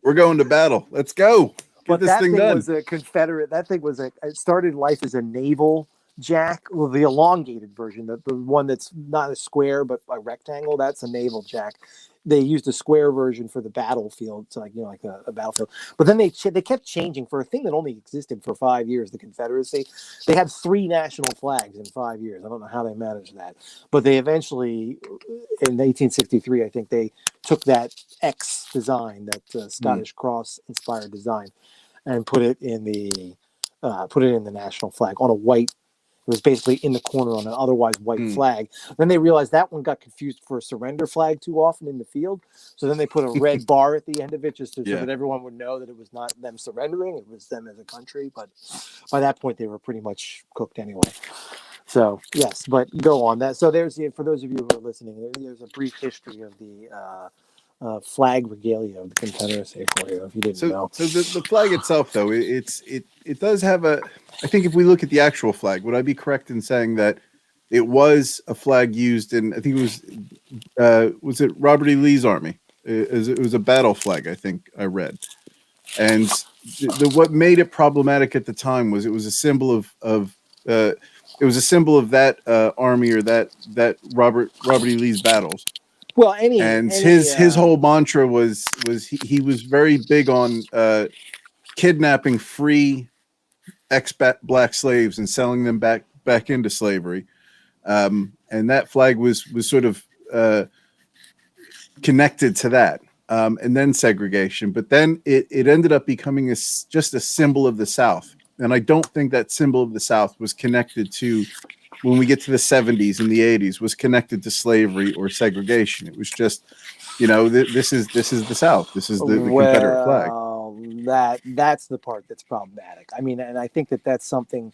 we're going to battle. Let's go. But this thing done. Was a Confederate. That thing was it started life as a naval jack. Well, the elongated version, the one that's not a square but a rectangle, that's a naval jack. They used a square version for the battlefield, so like a battlefield. But then they kept changing for a thing that only existed for 5 years. The Confederacy, they had 3 national flags in 5 years. I don't know how they managed that, but they eventually, in 1863, I think they took that X design, that Scottish cross inspired design, and put it in the national flag on a white. It was basically in the corner on an otherwise white flag. Then they realized that one got confused for a surrender flag too often in the field. So then they put a red bar at the end of it so that everyone would know that it was not them surrendering. It was them as a country. But by that point, they were pretty much cooked anyway. So, yes, but go on. So there's, for those of you who are listening, there's a brief history of the flag regalia of the Confederacy for you, if you didn't know. So the flag itself, though, it does have I think if we look at the actual flag, would I be correct in saying that it was a flag used in, I think it was it Robert E. Lee's army? It was a battle flag, I think I read. And what made it problematic at the time was it was a symbol of that army or that Robert E. Lee's battles. Well, his whole mantra was he was very big on kidnapping free expat black slaves and selling them back into slavery, and that flag was sort of connected to that, and then segregation. But then it ended up becoming just a symbol of the South. And I don't think that symbol of the South was connected to, when we get to the 70s and the 80s, was connected to slavery or segregation. It was just, this is the South. This is the Confederate flag. That's the part that's problematic. I mean, and I think that's an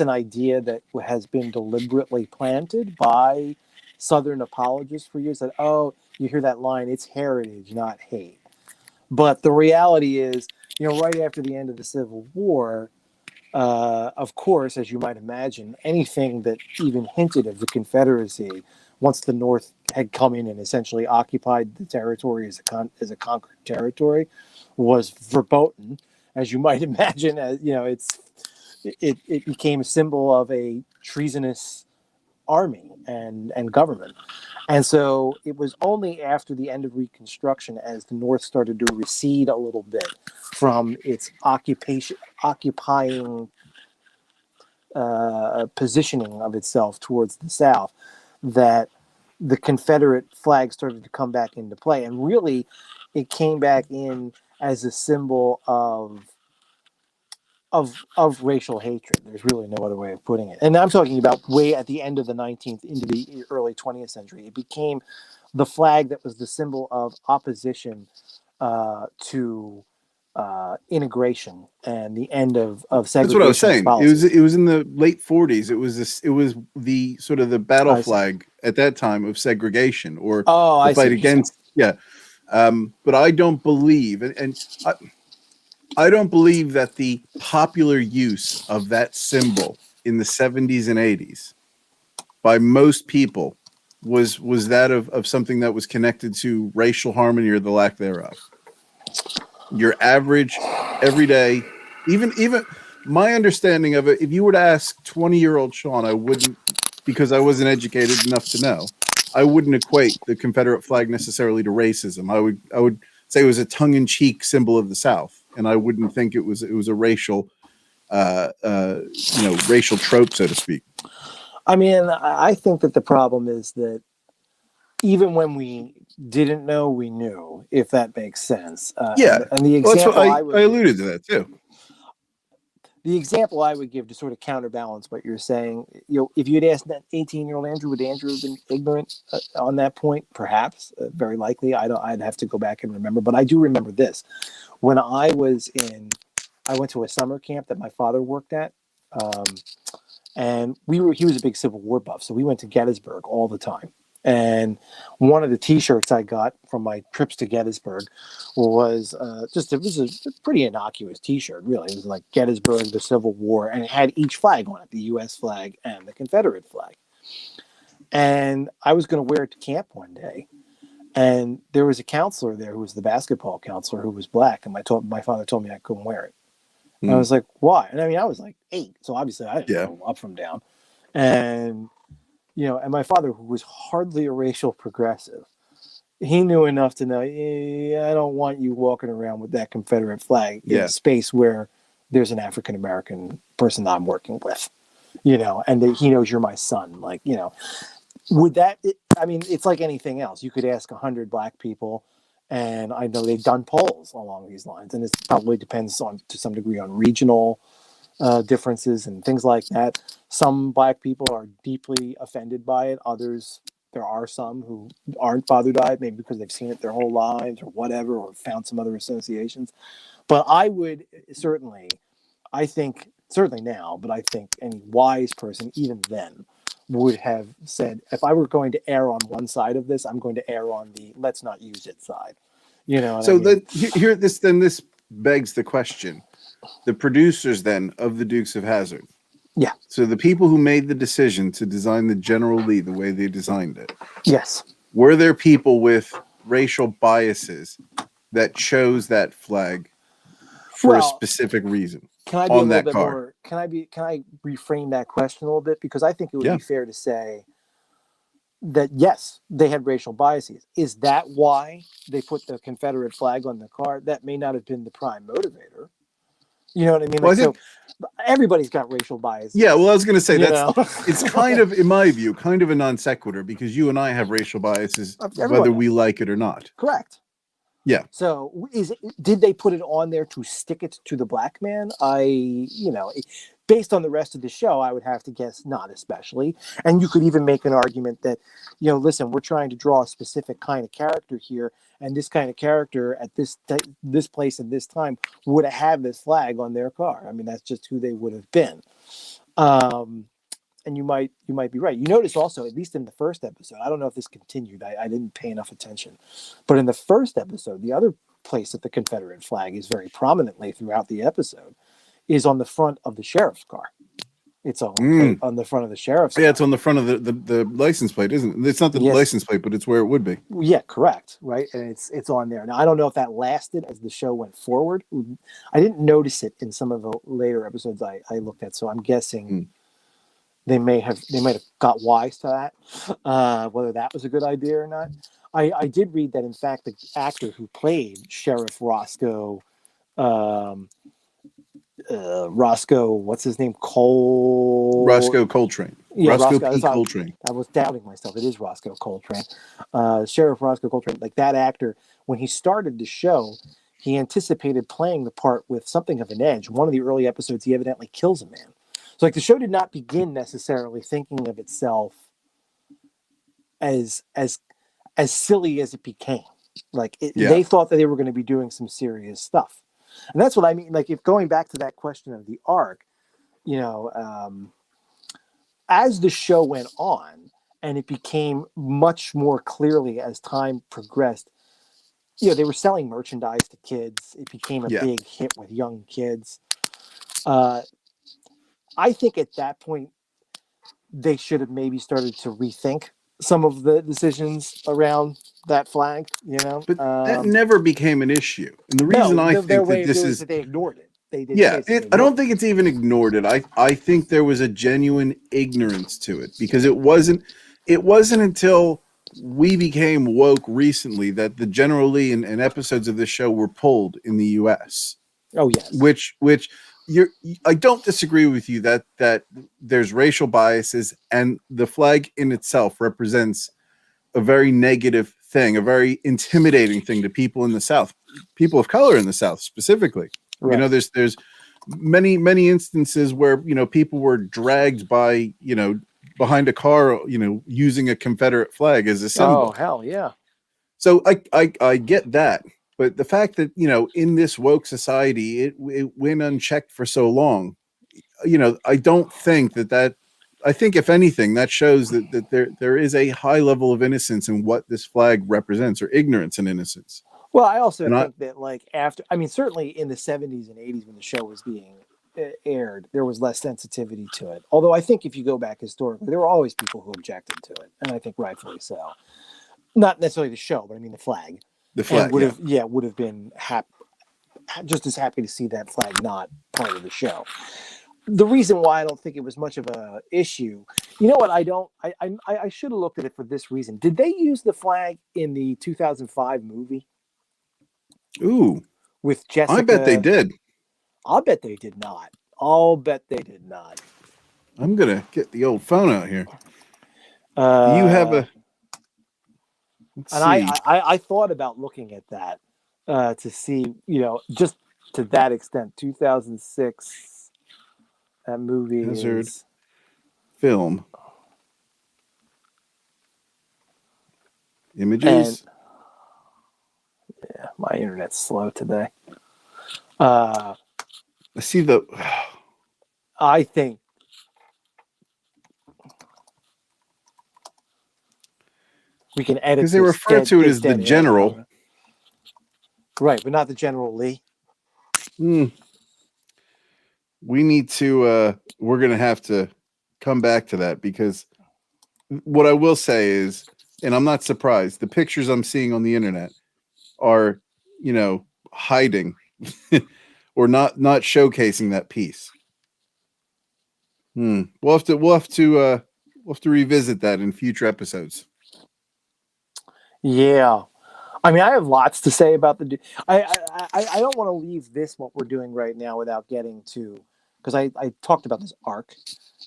idea that has been deliberately planted by Southern apologists for years, that, you hear that line, it's heritage, not hate. But the reality is, right after the end of the Civil War, of course, as you might imagine, anything that even hinted of the Confederacy, once the North had come in and essentially occupied the territory as a conquered territory, was verboten. As you might imagine, it became a symbol of a treasonous army and government. And so it was only after the end of Reconstruction, as the North started to recede a little bit from its occupying positioning of itself towards the South, that the Confederate flag started to come back into play. And really, it came back in as a symbol of racial hatred. There's really no other way of putting it. And I'm talking about way at the end of the 19th into the early 20th century. It became the flag that was the symbol of opposition to integration and the end of segregation. That's what I was saying. Policies. It was in the late 40s. It was the sort of the battle flag at that time of segregation, or the fight against. Yeah. But I don't believe, I don't believe that the popular use of that symbol in the 70s and 80s by most people was that of something that was connected to racial harmony or the lack thereof. Your average, everyday, even my understanding of it, if you were to ask 20-year-old Sean, I wouldn't, because I wasn't educated enough to know, I wouldn't equate the Confederate flag necessarily to racism. I would say it was a tongue-in-cheek symbol of the South, and I wouldn't think it was a racial, racial trope, so to speak. I mean, I think that the problem is that even when we didn't know, we knew, if that makes sense. And the example I alluded to that too. The example I would give to sort of counterbalance what you're saying, if you had asked that 18-year-old Andrew, would Andrew have been ignorant on that point? Perhaps, very likely. I'd have to go back and remember, but I do remember this. When I went to a summer camp that my father worked at, and he was a big Civil War buff, so we went to Gettysburg all the time. And one of the T-shirts I got from my trips to Gettysburg was it was a pretty innocuous T-shirt, really. It was like Gettysburg, the Civil War, and it had each flag on it, the U.S. flag and the Confederate flag. And I was going to wear it to camp one day, and there was a counselor there who was the basketball counselor who was black, and my father told me I couldn't wear it. And I was like, why? And I mean, I was like 8, so obviously I didn't know up from down. And and my father, who was hardly a racial progressive, he knew enough to know, I don't want you walking around with that Confederate flag in a space where there's an African-American person that I'm working with, and that he knows you're my son. Like, would that, it's like anything else. You could ask 100 black people, and I know they've done polls along these lines, and it probably depends to some degree on regional differences and things like that. Some black people are deeply offended by it. Others, there are some who aren't bothered by it, maybe because they've seen it their whole lives or whatever, or found some other associations. But I would certainly now, but I think any wise person, even then, would have said, if I were going to err on one side of this, I'm going to err on the let's not use it side. This begs the question. The producers then of the Dukes of Hazzard. Yeah. So the people who made the decision to design the General Lee the way they designed it. Yes. Were there people with racial biases that chose that flag for a specific reason? Can I be a little bit more? Can I reframe that question a little bit? Because I think it would be fair to say that yes, they had racial biases. Is that why they put the Confederate flag on the card? That may not have been the prime motivator. You know what I mean? Well, Like, I think, so everybody's got racial biases. yeah, well, I was going to say you that's, know? it's kind of, in my view, kind of a non sequitur because you and I have racial biases, Everyone whether does. we like it or not. Correct. Yeah. So did they put it on there to stick it to the black man? Based on the rest of the show, I would have to guess not especially. And you could even make an argument that, listen, we're trying to draw a specific kind of character here, and this kind of character at this place and this time would have had this flag on their car. I mean, that's just who they would have been. And you might be right. You notice also, at least in the first episode, I don't know if this continued. I didn't pay enough attention, but in the first episode, the other place that the Confederate flag is very prominently throughout the episode is on the front of the sheriff's car. It's on the front of the sheriff's car. Yeah, it's on the front of the license plate, isn't it? It's not the license plate, but it's where it would be. Yeah, correct. Right, and it's on there. Now, I don't know if that lasted as the show went forward. I didn't notice it in some of the later episodes I looked at, so I'm guessing. They might have got wise to that, whether that was a good idea or not. I did read that, in fact, the actor who played Sheriff Roscoe, what's his name? Roscoe Coltrane. Yeah, Roscoe P. Coltrane. I was doubting myself. It is Roscoe Coltrane. Sheriff Roscoe Coltrane. Like, that actor, when he started the show, he anticipated playing the part with something of an edge. One of the early episodes, he evidently kills a man. So, like, the show did not begin necessarily thinking of itself as silly as it became. Like, they thought that they were going to be doing some serious stuff, and that's what I mean. Like, if going back to that question of the arc, as the show went on and it became much more clearly as time progressed, they were selling merchandise to kids. It became a big hit with young kids. I think at that point, they should have maybe started to rethink some of the decisions around that flag, But that never became an issue. And the reason I think that this is... that they ignored it. They did. Yeah, I don't think it's even ignored it. I think there was a genuine ignorance to it because it wasn't until we became woke recently that the General Lee and episodes of this show were pulled in the U.S. Oh, yes. Which I don't disagree with you that there's racial biases and the flag in itself represents a very negative thing, a very intimidating thing to people in the South, people of color in the South specifically. Right. There's many instances where, people were dragged by, behind a car, using a Confederate flag as a symbol. Oh, hell yeah. So I get that. But the fact that, in this woke society, it went unchecked for so long, I don't think I think if anything, that shows that there is a high level of innocence in what this flag represents, or ignorance and innocence. Well, I also think that, like, certainly in the 70s and 80s when the show was being aired, there was less sensitivity to it. Although I think if you go back historically, there were always people who objected to it, and I think rightfully so. Not necessarily the show, but I mean the flag. The flag would have been just as happy to see that flag not part of the show. The reason why I don't think it was much of a issue, I should have looked at it for this reason. Did they use the flag in the 2005 movie? Ooh, with Jessica? I bet they did. I'll bet they did not. I'll bet they did not. I'm gonna get the old phone out here. Do you have a? I thought about looking at that to see, just to that extent. 2006, that movie Hazzard is film images. Yeah, my internet's slow today. I see the. I think. We can edit because they refer to it as the General, right? But not the General Lee. We need to. We're gonna have to come back to that because what I will say is, and I'm not surprised, the pictures I'm seeing on the internet are, hiding or not showcasing that piece. We'll have to revisit that in future episodes. Yeah, I mean, I have lots to say about the. I don't want to leave this what we're doing right now without getting to, because I talked about this arc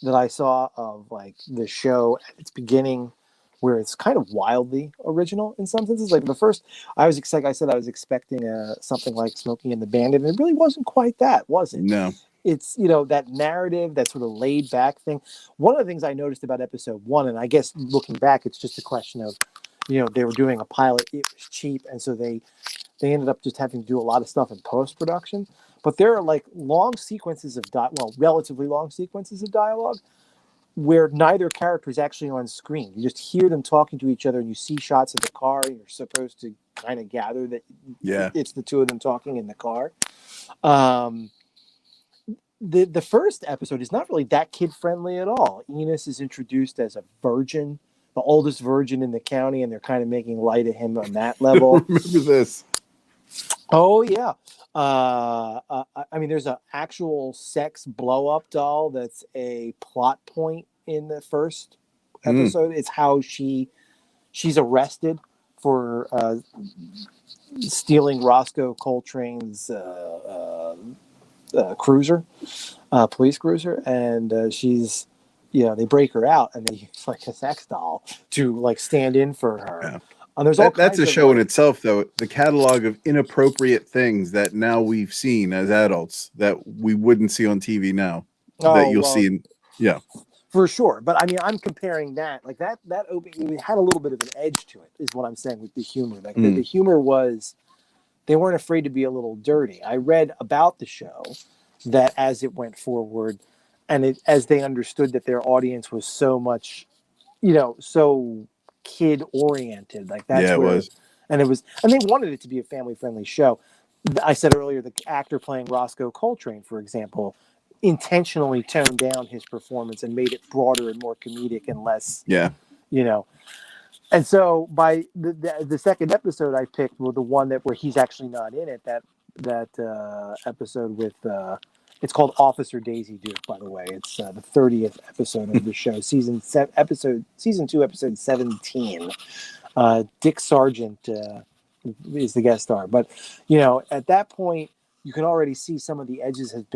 that I saw of like the show at its beginning, where it's kind of wildly original in some senses. Like the first, like I said, I was expecting something like Smokey and the Bandit, and it really wasn't quite that, was it? No. It's that narrative, that sort of laid back thing. One of the things I noticed about episode 1, and I guess looking back, it's just a question of they were doing a pilot, it was cheap, and so they ended up just having to do a lot of stuff in post-production. But there are like long sequences of relatively long sequences of dialogue where neither character is actually on screen. You just hear them talking to each other, and you see shots of the car, and you're supposed to kind of gather that it's the two of them talking in the car. The first episode is not really that kid friendly at all. Enos is introduced as a virgin, the oldest virgin in the county, and they're kind of making light of him on that level. Remember this? Oh yeah. I mean, there's an actual sex blow up doll that's a plot point in the first episode. It's how she's arrested for stealing Roscoe Coltrane's cruiser, police cruiser, and she's they break her out and they use like a sex doll to like stand in for her. Yeah. And there's that's a show in itself, though. The catalog of inappropriate things that now we've seen as adults that we wouldn't see on TV now, that you'll see. For sure. But I mean, I'm comparing that, like that opening, it had a little bit of an edge to it, is what I'm saying with the humor. Like the humor was, they weren't afraid to be a little dirty. I read about the show that as it went forward, and as they understood that their audience was so much, so kid oriented, like that's it where was. and they wanted it to be a family friendly show. I said earlier, the actor playing Roscoe Coltrane, for example, intentionally toned down his performance and made it broader and more comedic and less and so by the second episode I picked, well, the one where he's actually not in it, that episode with it's called Officer Daisy Duke, by the way. It's the 30th episode of the show, season 2, episode 17. Dick Sargent is the guest star. But at that point, you can already see some of the edges have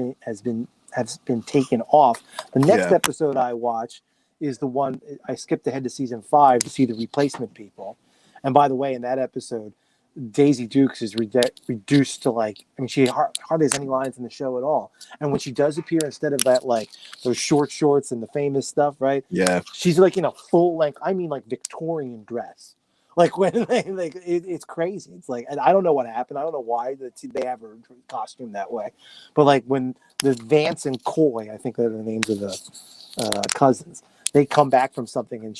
been taken off. The next episode I watched is the one I skipped ahead to season 5 to see the replacement people. And by the way, in that episode, Daisy Dukes is reduced to she hardly has any lines in the show at all. And when she does appear, instead of that those short shorts and the famous stuff, right? Yeah, she's like in a full length. I mean, like Victorian dress. Like when it's crazy. It's like, and I don't know what happened. I don't know why they have her costume that way. But like when the Vance and Coy, I think they're the names of the cousins. They come back from something and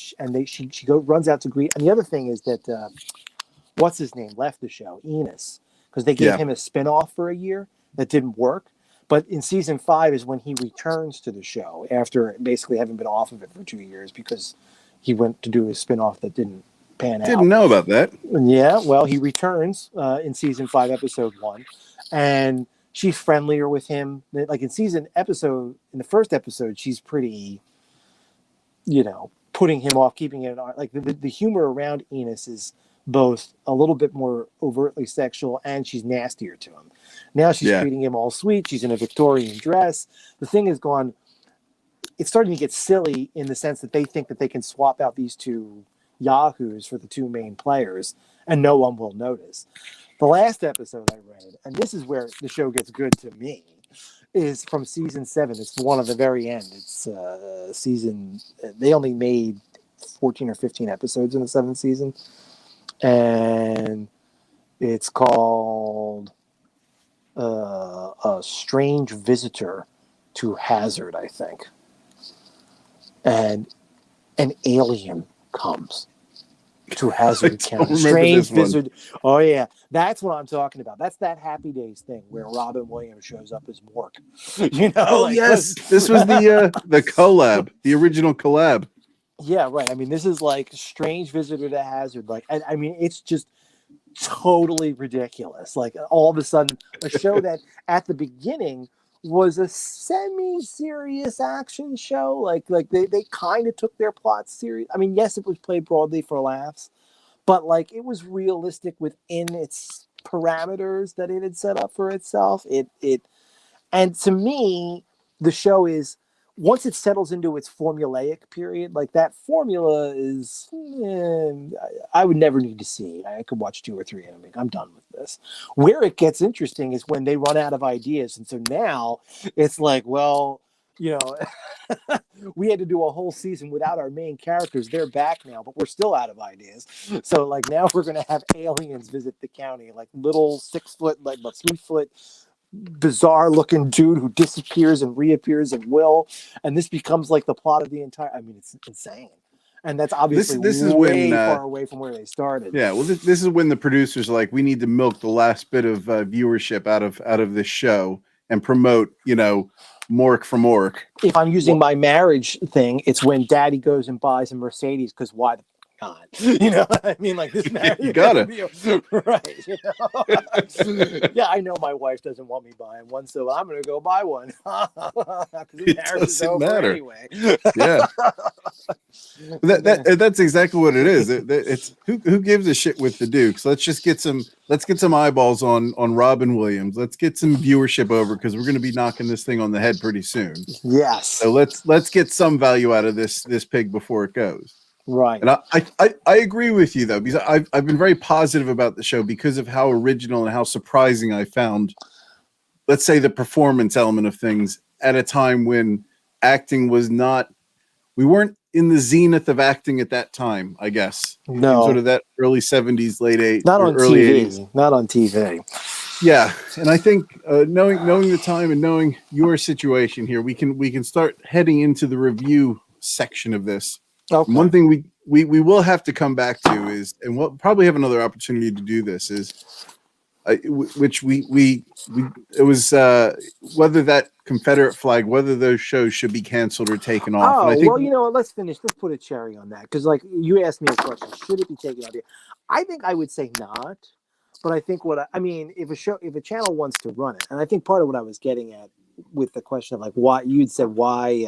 she runs out to greet. And the other thing is that. What's his name left the show, Enos, because they gave him a spinoff for a year that didn't work. But in season 5 is when he returns to the show after basically having been off of it for 2 years because he went to do a spinoff that didn't pan out. Didn't know about that. Yeah, well, he returns in season 5, episode 1, and she's friendlier with him. Like in the first episode, she's pretty, putting him off, keeping it on. Like the humor around Enos is both a little bit more overtly sexual and she's nastier to him. Now she's treating him all sweet. She's in a Victorian dress. The thing has gone, it's starting to get silly in the sense that they think that they can swap out these two yahoos for the two main players and no one will notice. The last episode I read, and this is where the show gets good to me, is from season 7. It's one of the very end. It's they only made 14 or 15 episodes in the 7th season. And it's called A Strange Visitor to Hazzard, I think. And an alien comes to Hazzard County. Strange visitor. Oh yeah, that's what I'm talking about. That's that Happy Days thing where Robin Williams shows up as Mork. Yes, this was the collab, the original collab. Yeah, right. I mean, this is like Strange Visitor to Hazzard. Like, I mean, it's just totally ridiculous. Like, all of a sudden, a show that at the beginning was a semi-serious action show. Like they kind of took their plot serious. I mean, yes, it was played broadly for laughs, but like it was realistic within its parameters that it had set up for itself. And to me, the show is, once it settles into its formulaic period, like that formula is, I would never need to see. I could watch 2 or 3 and I'm done with this. Where it gets interesting is when they run out of ideas. And so now it's like, well, we had to do a whole season without our main characters. They're back now, but we're still out of ideas. So like now we're going to have aliens visit the county, like little 6 foot, like 3 foot, bizarre looking dude who disappears and reappears at will, and this becomes like the plot of the entire. I mean, it's insane, and that's obviously this is way when, far away from where they started. Yeah, well, this is when the producers are like, we need to milk the last bit of viewership out of this show and promote, Mork from Ork. If I'm using my marriage thing, it's when Daddy goes and buys a Mercedes because why the God, I mean, like this marriage, you gotta right. Yeah, I know my wife doesn't want me buying one, so I'm gonna go buy one. It doesn't matter anyway. Yeah, that's exactly what it is. It's who gives a shit with the Dukes? Let's get some eyeballs on Robin Williams. Let's get some viewership over because we're gonna be knocking this thing on the head pretty soon. Yes. So let's get some value out of this pig before it goes. Right. And I agree with you though, because I've been very positive about the show because of how original and how surprising I found, let's say, the performance element of things at a time when acting was not, we weren't in the zenith of acting at that time, I guess. No. Sort of that early 70s, late 80s. Not on early TV. 80s. Not on TV. Yeah. And I think knowing the time and knowing your situation here, we can start heading into the review section of this. Okay. One thing we will have to come back to is, and we'll probably have another opportunity to do this, is which it was whether that Confederate flag, whether those shows should be canceled or taken off. Oh, and I think, well, let's put a cherry on that, because like you asked me a question, should it be taken off here? I think I would say not, but I think if a channel wants to run it, and I think part of what I was getting at with the question of like why you'd said why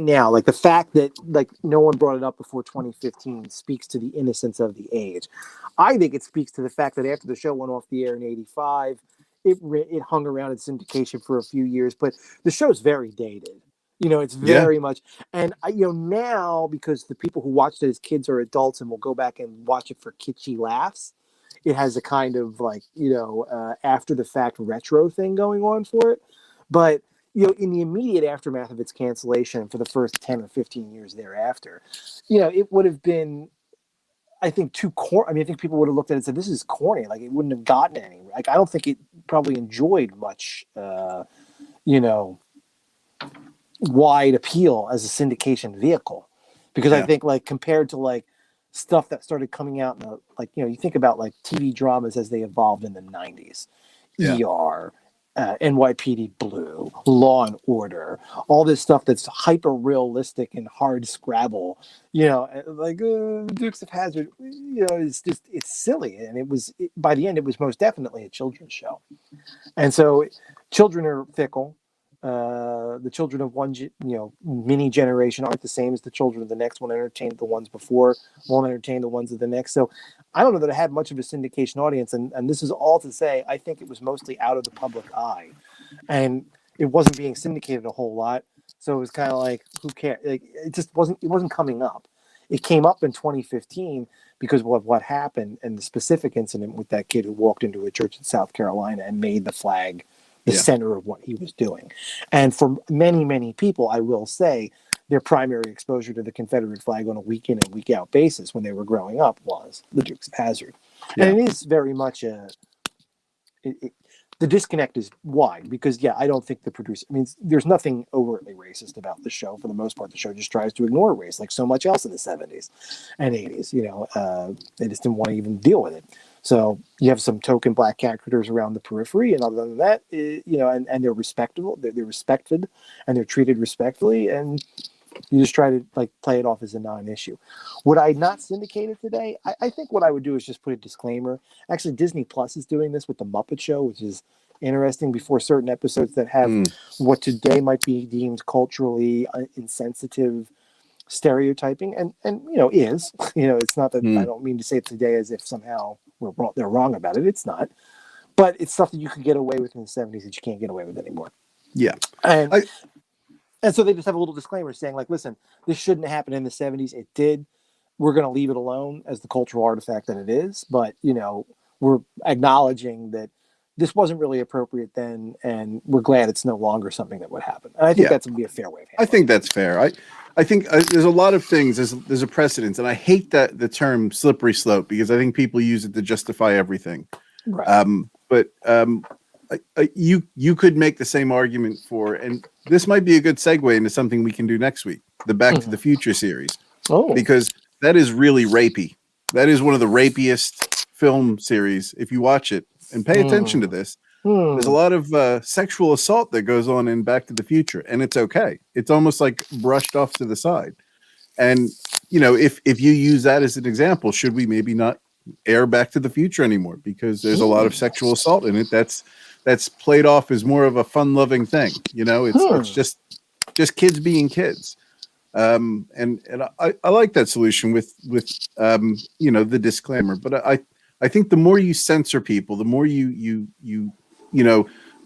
now? Like the fact that like no one brought it up before 2015 speaks to the innocence of the age. I think it speaks to the fact that after the show went off the air in '85, it hung around in syndication for a few years, but the show's very dated. It's very much, and now, because the people who watched it as kids are adults and will go back and watch it for kitschy laughs, it has a kind of like after the fact retro thing going on for it, but. In the immediate aftermath of its cancellation for the first 10 or 15 years thereafter, it would have been, I think, too corny. I mean, I think people would have looked at it and said, this is corny. Like, it wouldn't have gotten anywhere. Like, I don't think it probably enjoyed much, wide appeal as a syndication vehicle. Because I think, like, compared to, like, stuff that started coming out, you think about, like, TV dramas as they evolved in the 90s. ER, NYPD Blue, Law and Order, all this stuff that's hyper realistic and hard Scrabble, like Dukes of Hazzard, it's silly. And by the end, it was most definitely a children's show. And so children are fickle. The children of one, mini generation aren't the same as the children of the next. Won't entertain the ones before, won't entertain the ones of the next. So I don't know that it had much of a syndication audience. And this is all to say, I think it was mostly out of the public eye, and it wasn't being syndicated a whole lot. So it was kind of like, who cares? Like, it wasn't coming up. It came up in 2015 because of what happened and the specific incident with that kid who walked into a church in South Carolina and made the flag the center of what he was doing. And for many, many people, I will say, their primary exposure to the Confederate flag on a week in and week out basis when they were growing up was the Dukes of Hazzard. Yeah. And it is very much the disconnect is wide because, I don't think the producer, there's nothing overtly racist about the show. For the most part, the show just tries to ignore race like so much else in the 70s and 80s. They just didn't want to even deal with it. So you have some token black characters around the periphery, and other than that, and they're respectable, they're respected, and they're treated respectfully, and you just try to like play it off as a non-issue. Would I not syndicate it today? I think what I would do is just put a disclaimer. Actually, Disney Plus is doing this with the Muppet Show, which is interesting. Before certain episodes that have what today might be deemed culturally insensitive stereotyping, and is it's not that I don't mean to say it today as if somehow they're wrong about it. It's not, but it's stuff that you could get away with in the 70s that you can't get away with anymore. Yeah, and so they just have a little disclaimer saying, like, listen, this shouldn't happen in the 70s. It did. We're going to leave it alone as the cultural artifact that it is, but we're acknowledging that this wasn't really appropriate then, and we're glad it's no longer something that would happen. And I think that's going to be a fair way of handling I think that's fair. I think there's a lot of things. There's a precedence, and I hate that the term slippery slope, because I think people use it to justify everything. Right. You could make the same argument for, and this might be a good segue into something we can do next week, the Back to the Future series, because that is really rapey. That is one of the rapiest film series. If you watch it and pay attention to this, there's a lot of sexual assault that goes on in Back to the Future, and it's okay. It's almost like brushed off to the side. And if you use that as an example, should we maybe not air Back to the Future anymore, because there's a lot of sexual assault in it that's played off as more of a fun-loving thing. It's just kids being kids. And I like that solution with the disclaimer. But I think the more you censor people, the more you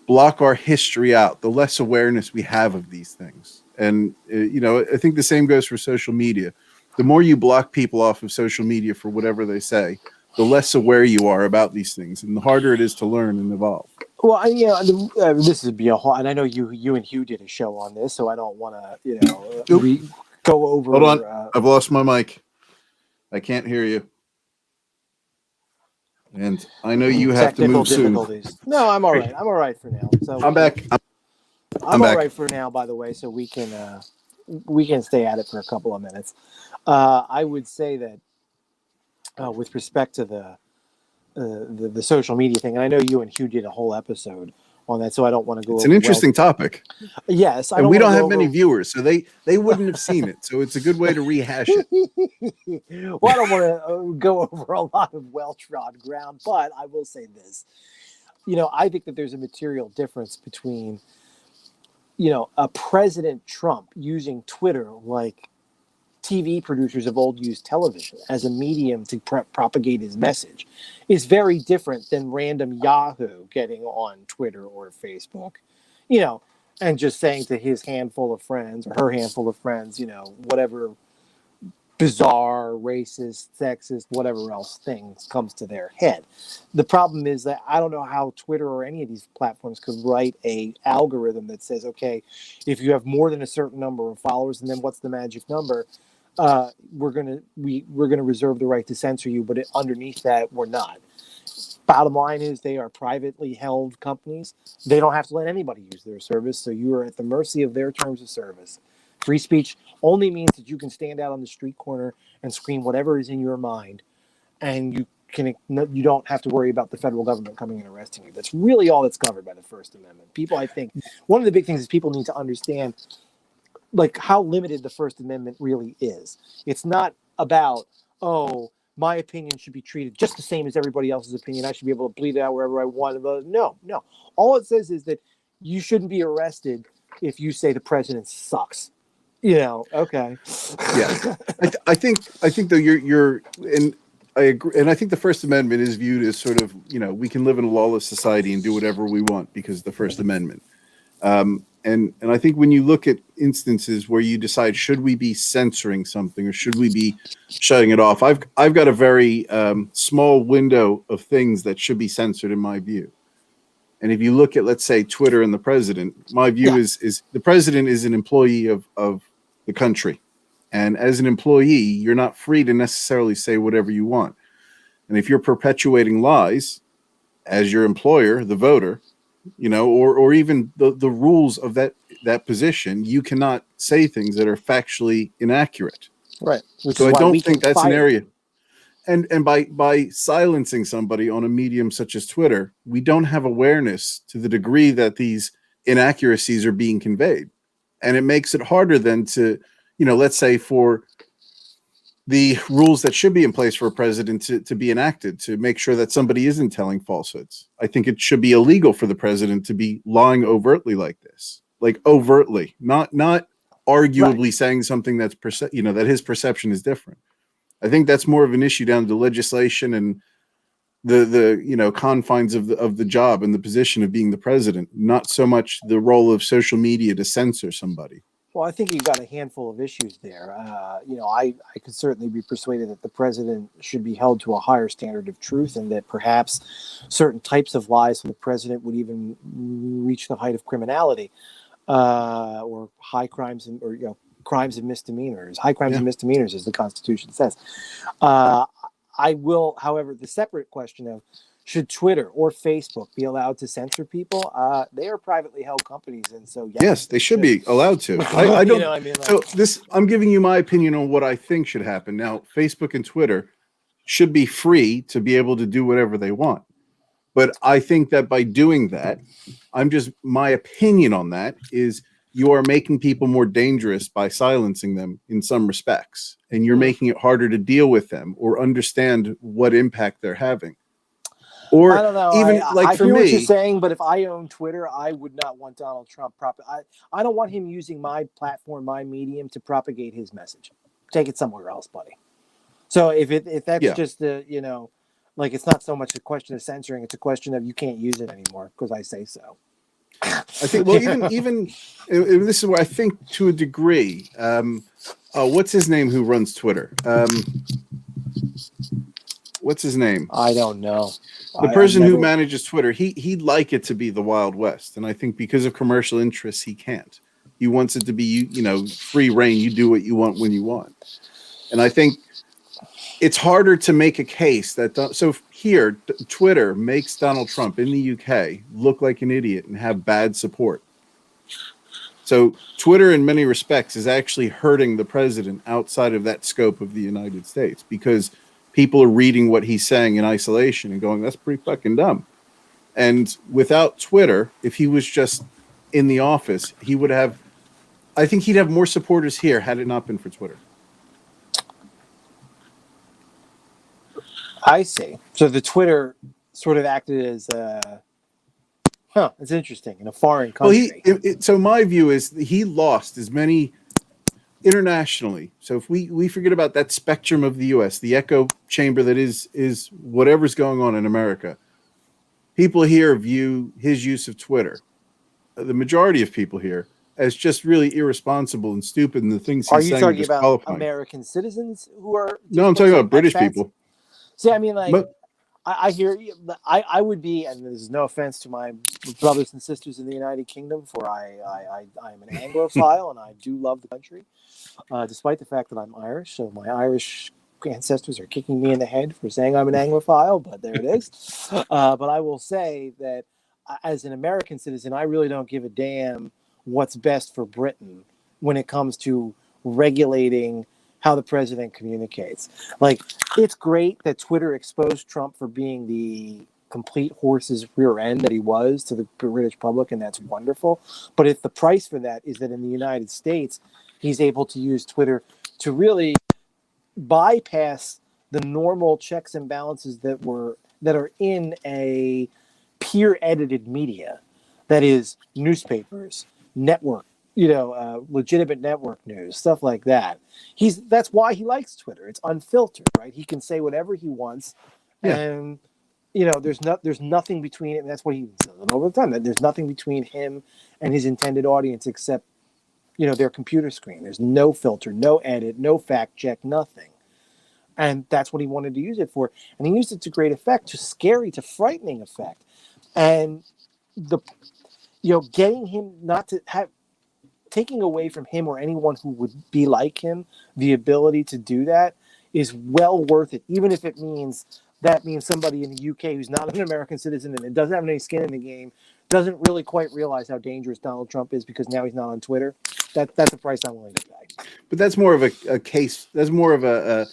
block our history out, the less awareness we have of these things. And I think the same goes for social media. The more you block people off of social media for whatever they say, the less aware you are about these things, and the harder it is to learn and evolve. Well, this would be a whole, and I know you and Hugh did a show on this, so I don't want to, go over. Hold on, I've lost my mic. I can't hear you, and I know you have to move soon. No, I'm all right. I'm all right for now. So I'm back. I'm all right for now, by the way. So we can stay at it for a couple of minutes. I would say that with respect to the social media thing, and I know you and Hugh did a whole episode on that, so I don't want to go. It's an interesting topic. Yes, and we don't have many viewers, so they wouldn't have seen it. So it's a good way to rehash it. Well, I don't want to go over a lot of well-trod ground, but I will say this. I think that there's a material difference between, a President Trump using Twitter like TV producers of old used television as a medium to propagate his message is very different than random Yahoo getting on Twitter or Facebook, and just saying to his handful of friends or her handful of friends, whatever bizarre, racist, sexist, whatever else things comes to their head. The problem is that I don't know how Twitter or any of these platforms could write a algorithm that says, okay, if you have more than a certain number of followers, and then what's the magic number? We're gonna reserve the right to censor you, but underneath that, we're not. Bottom line is they are privately held companies. They don't have to let anybody use their service, so you are at the mercy of their terms of service. Free speech only means that you can stand out on the street corner and scream whatever is in your mind, and you don't have to worry about the federal government coming and arresting you. That's really all that's covered by the First Amendment. People, I think, one of the big things is people need to understand like how limited the First Amendment really is. It's not about, my opinion should be treated just the same as everybody else's opinion. I should be able to bleed it out wherever I want. No. All it says is that you shouldn't be arrested if you say the president sucks. Okay. Yeah. I think though you're and I agree, and I think the First Amendment is viewed as sort of, we can live in a lawless society and do whatever we want because of the First Amendment. And I think when you look at instances where you decide, should we be censoring something or should we be shutting it off? I've got a very small window of things that should be censored in my view. And if you look at, let's say, Twitter and the president, my view is the president is an employee of the country. And as an employee, you're not free to necessarily say whatever you want. And if you're perpetuating lies as your employer, the voter, or even the rules of that position, you cannot say things that are factually inaccurate. Right. So I don't think that's an area. And by silencing somebody on a medium such as Twitter, we don't have awareness to the degree that these inaccuracies are being conveyed. And it makes it harder then to, let's say for the rules that should be in place for a president to be enacted to make sure that somebody isn't telling falsehoods. I think it should be illegal for the president to be lying overtly like this, like overtly, not arguably saying something that's that his perception is different. I think that's more of an issue down to legislation and the confines of the job and the position of being the president, not so much the role of social media to censor somebody. Well, I think you've got a handful of issues there. I could certainly be persuaded that the president should be held to a higher standard of truth, and that perhaps certain types of lies from the president would even reach the height of criminality, or high crimes or crimes and misdemeanors. High crimes and misdemeanors, as the Constitution says. I will, however, the separate question of should Twitter or Facebook be allowed to censor people? They are privately held companies, and so yes, they should be allowed to. I don't. So I'm giving you my opinion on what I think should happen. Now, Facebook and Twitter should be free to be able to do whatever they want, but I think that by doing that, my opinion on that is you are making people more dangerous by silencing them in some respects, and you're making it harder to deal with them or understand what impact they're having. Or I don't know. Even I for hear me, what you're saying, but if I own Twitter, I would not want Donald Trump. I don't want him using my platform, my medium, to propagate his message. Take it somewhere else, buddy. So if that's just like it's not so much a question of censoring; it's a question of you can't use it anymore because I say so. I think. Well, even this is where I think to a degree. What's his name? Who runs Twitter? What's his name? I don't know. The person who manages Twitter, he'd like it to be the Wild West, and I think because of commercial interests, he can't. He wants it to be, free reign. You do what you want when you want, and I think it's harder to make a case that. So here, Twitter makes Donald Trump in the UK look like an idiot and have bad support. So Twitter, in many respects, is actually hurting the president outside of that scope of the United States because people are reading what he's saying in isolation and going, that's pretty fucking dumb. And without Twitter, if he was just in the office, I think he'd have more supporters here had it not been for Twitter. I see. So the Twitter sort of acted as, it's interesting, in a foreign country. Well, so my view is that he lost as many internationally. So if we forget about that spectrum of the U.S., the echo chamber that is whatever's going on in America, people here view his use of Twitter, the majority of people here, as just really irresponsible and stupid, and the things he's saying are disqualifying. Are you talking about American citizens who are? No, I'm talking about British people. See, I mean, I hear you. I would be, and there's no offense to my brothers and sisters in the United Kingdom, for I am an Anglophile and I do love the country, despite the fact that I'm Irish. So my Irish ancestors are kicking me in the head for saying I'm an Anglophile, but there it is. But I will say that as an American citizen, I really don't give a damn what's best for Britain when it comes to regulating how the president communicates. Like, it's great that Twitter exposed Trump for being the complete horse's rear end that he was to the British public, and that's wonderful. But if the price for that is that in the United States, he's able to use Twitter to really bypass the normal checks and balances that are in a peer-edited media, that is newspapers, network, legitimate network news, stuff like that. That's why he likes Twitter. It's unfiltered, right? He can say whatever he wants, and there's nothing between it. And that's what he says all the time. That there's nothing between him and his intended audience except their computer screen. There's no filter, no edit, no fact check, nothing. And that's what he wanted to use it for. And he used it to great effect, to scary, to frightening effect. And getting him not to have. Taking away from him or anyone who would be like him the ability to do that is well worth it, even if it means somebody in the UK who's not an American citizen and doesn't have any skin in the game doesn't really quite realize how dangerous Donald Trump is because now he's not on Twitter. That's the price I'm willing to pay. But that's more of a case. That's more of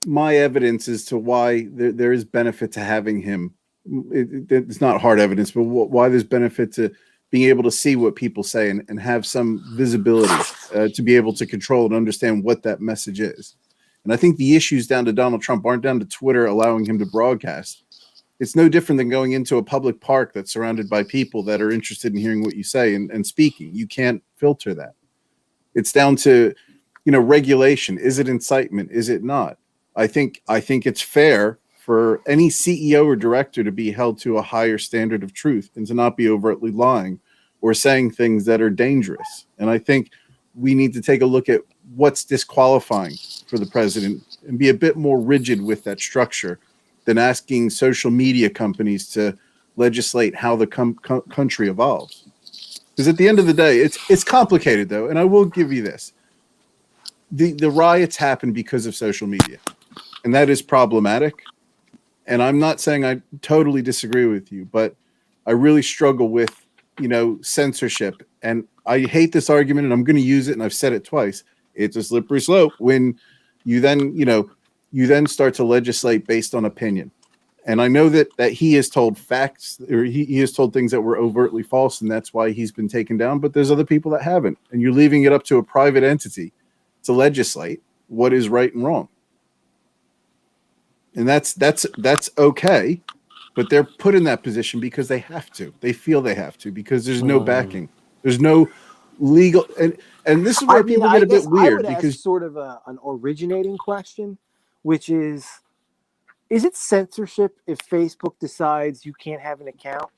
my evidence as to why there is benefit to having him. It's not hard evidence, but why there's benefit to being able to see what people say and have some visibility to be able to control and understand what that message is. And I think the issues down to Donald Trump aren't down to Twitter allowing him to broadcast. It's no different than going into a public park that's surrounded by people that are interested in hearing what you say and speaking. You can't filter that. It's down to, regulation. Is it incitement? Is it not? I think it's fair for any CEO or director to be held to a higher standard of truth and to not be overtly lying or saying things that are dangerous. And I think we need to take a look at what's disqualifying for the president and be a bit more rigid with that structure than asking social media companies to legislate how the country evolves. Because at the end of the day, it's complicated, though, and I will give you this. The riots happen because of social media, and that is problematic. And I'm not saying I totally disagree with you, but I really struggle with, censorship. And I hate this argument, and I'm going to use it, and I've said it twice. It's a slippery slope when you then start to legislate based on opinion. And I know that he has told facts, or he has told things that were overtly false, and that's why he's been taken down. But there's other people that haven't, and you're leaving it up to a private entity to legislate what is right and wrong. And that's okay, but they're put in that position because they have to. They feel they have to because there's no backing. There's no legal, and this is where people get a bit weird because ask sort of an originating question, which is it censorship if Facebook decides you can't have an account?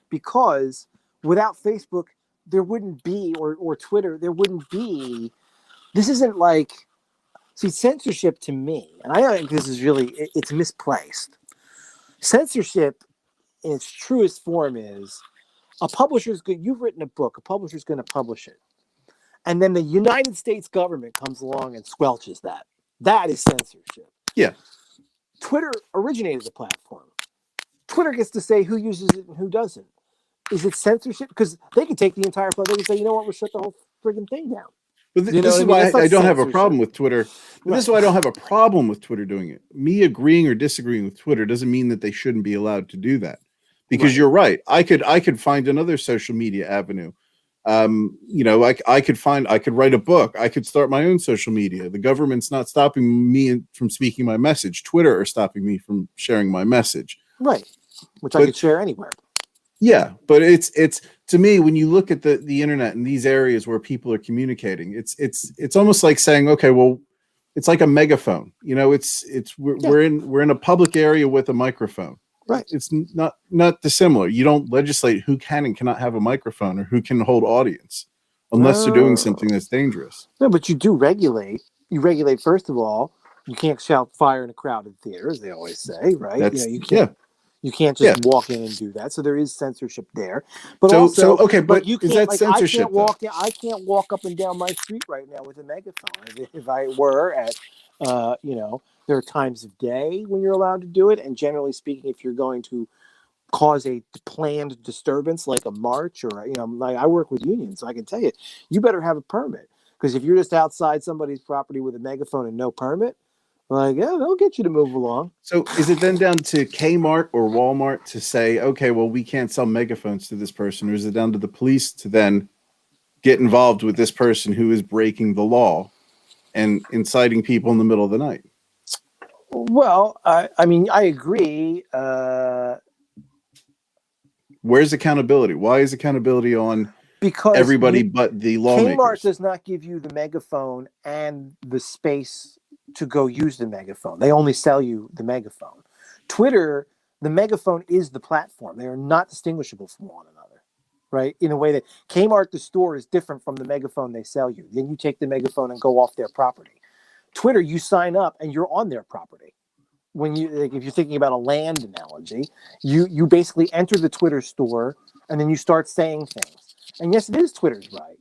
Because without Facebook, there wouldn't be, or Twitter, there wouldn't be. This isn't like, see, censorship to me, and I think this is really, it's misplaced. Censorship in its truest form is a publisher's good. You've written a book, a publisher's going to publish it. And then the United States government comes along and squelches that. That is censorship. Yeah. Twitter originated the platform. Twitter gets to say who uses it and who doesn't. Is it censorship? Because they can take the entire platform. They can say, you know what, we'll shut the whole friggin' thing down. But this is why I don't have a problem with Twitter. This is why I don't have a problem with Twitter doing it. Me agreeing or disagreeing with Twitter doesn't mean that they shouldn't be allowed to do that. Because you're right. I could find another social media avenue. I could write a book. I could start my own social media. The government's not stopping me from speaking my message. Twitter are stopping me from sharing my message. Right. Which I could share anywhere. Yeah, but it's to me, when you look at the internet and these areas where people are communicating, it's almost like saying, okay, well, it's like a megaphone. We're in a public area with a microphone. Right. It's not dissimilar. You don't legislate who can and cannot have a microphone or who can hold audience unless they're doing something that's dangerous. No, but you do regulate. You regulate, first of all, you can't shout fire in a crowded theater, as they always say, right? You can't. Yeah. You can't just walk in and do that. So there is censorship there. But but you can't, is that censorship? I can't walk up and down my street right now with a megaphone. If I were at, there are times of day when you're allowed to do it. And generally speaking, if you're going to cause a planned disturbance like a march or, like I work with unions, so I can tell you, you better have a permit. Because if you're just outside somebody's property with a megaphone and no permit, they'll get you to move along. So is it then down to Kmart or Walmart to say, okay, well, we can't sell megaphones to this person? Or is it down to the police to then get involved with this person who is breaking the law and inciting people in the middle of the night? Well, I agree. Where's accountability? Why is accountability on everybody but the lawmakers? Kmart does not give you the megaphone and the space to go use the megaphone. They only sell you the megaphone. Twitter, the megaphone is the platform. They are not distinguishable from one another, right? In a way that Kmart, the store, is different from the megaphone they sell you. Then you take the megaphone and go off their property. Twitter, you sign up and you're on their property. When if you're thinking about a land analogy, you basically enter the Twitter store and then you start saying things. And yes, it is Twitter's right,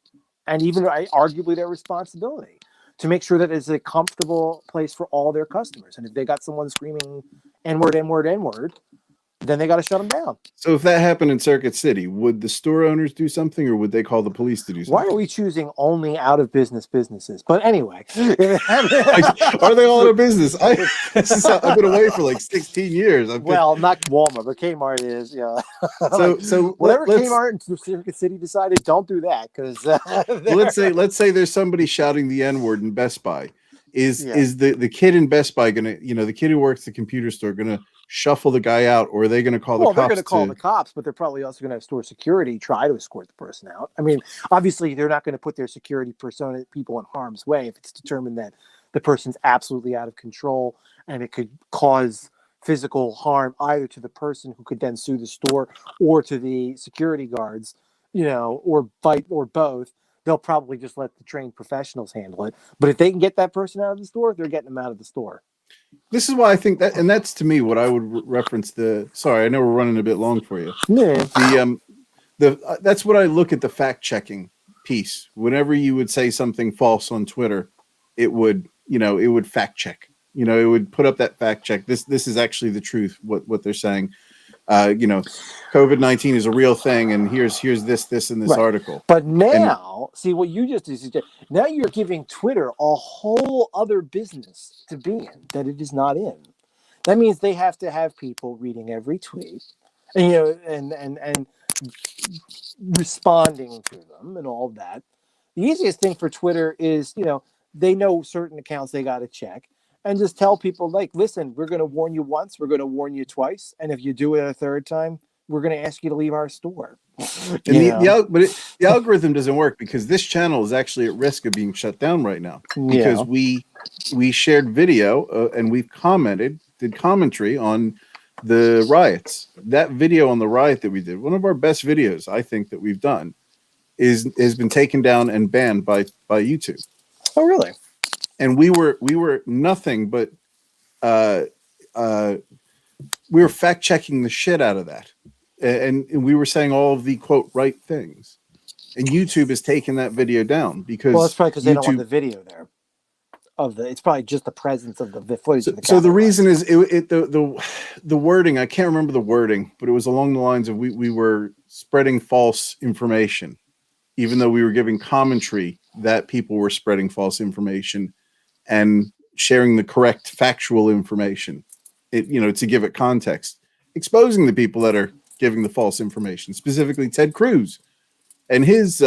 and even arguably their responsibility to make sure that it's a comfortable place for all their customers. And if they got someone screaming N-word, N-word, N-word, then they got to shut them down. So if that happened in Circuit City, would the store owners do something or would they call the police to do something? Why are we choosing only out of businesses? But anyway. Are they all out of business? I've been away for like 16 years. Not Walmart, but Kmart is. So whatever Kmart and Circuit City decided, don't do that. Because let's say there's somebody shouting the N-word in Best Buy. Is the kid in Best Buy gonna, the kid who works at the computer store gonna shuffle the guy out, or are they gonna call the cops? They're gonna call the cops, but they're probably also gonna have store security try to escort the person out. I mean, obviously they're not gonna put their security persona people in harm's way if it's determined that the person's absolutely out of control and it could cause physical harm either to the person who could then sue the store or to the security guards, or fight, or both. They'll probably just let the trained professionals handle it. But if they can get that person out of the store, they're getting them out of the store. This is why I think that, and that's to me what I would reference sorry, I know we're running a bit long for you. Yeah. That's what I look at the fact checking piece. Whenever you would say something false on Twitter, it would fact check. It would put up that fact check. This is actually the truth. What they're saying. COVID-19 is a real thing, and here's this in this article. But now, see what you just did. Now you're giving Twitter a whole other business to be in that it is not in. That means they have to have people reading every tweet, and responding to them and all of that. The easiest thing for Twitter is, they know certain accounts they got to check. And just tell people, like, listen, we're going to warn you once, we're going to warn you twice, and if you do it a third time, we're going to ask you to leave our store. But the algorithm doesn't work because this channel is actually at risk of being shut down right now because we shared video and we've did commentary on the riots. That video on the riot that we did, one of our best videos, I think, that we've done, has been taken down and banned by YouTube. Oh, really? And we were nothing but we were fact checking the shit out of that, and we were saying all of the quote right things, and YouTube has taken that video down because that's probably because they don't want the video there. It's probably just the presence of the footage. So the reason is the wording. I can't remember the wording, but it was along the lines of we were spreading false information, even though we were giving commentary that people were spreading false information and sharing the correct factual information, to give it context, exposing the people that are giving the false information, specifically Ted Cruz and his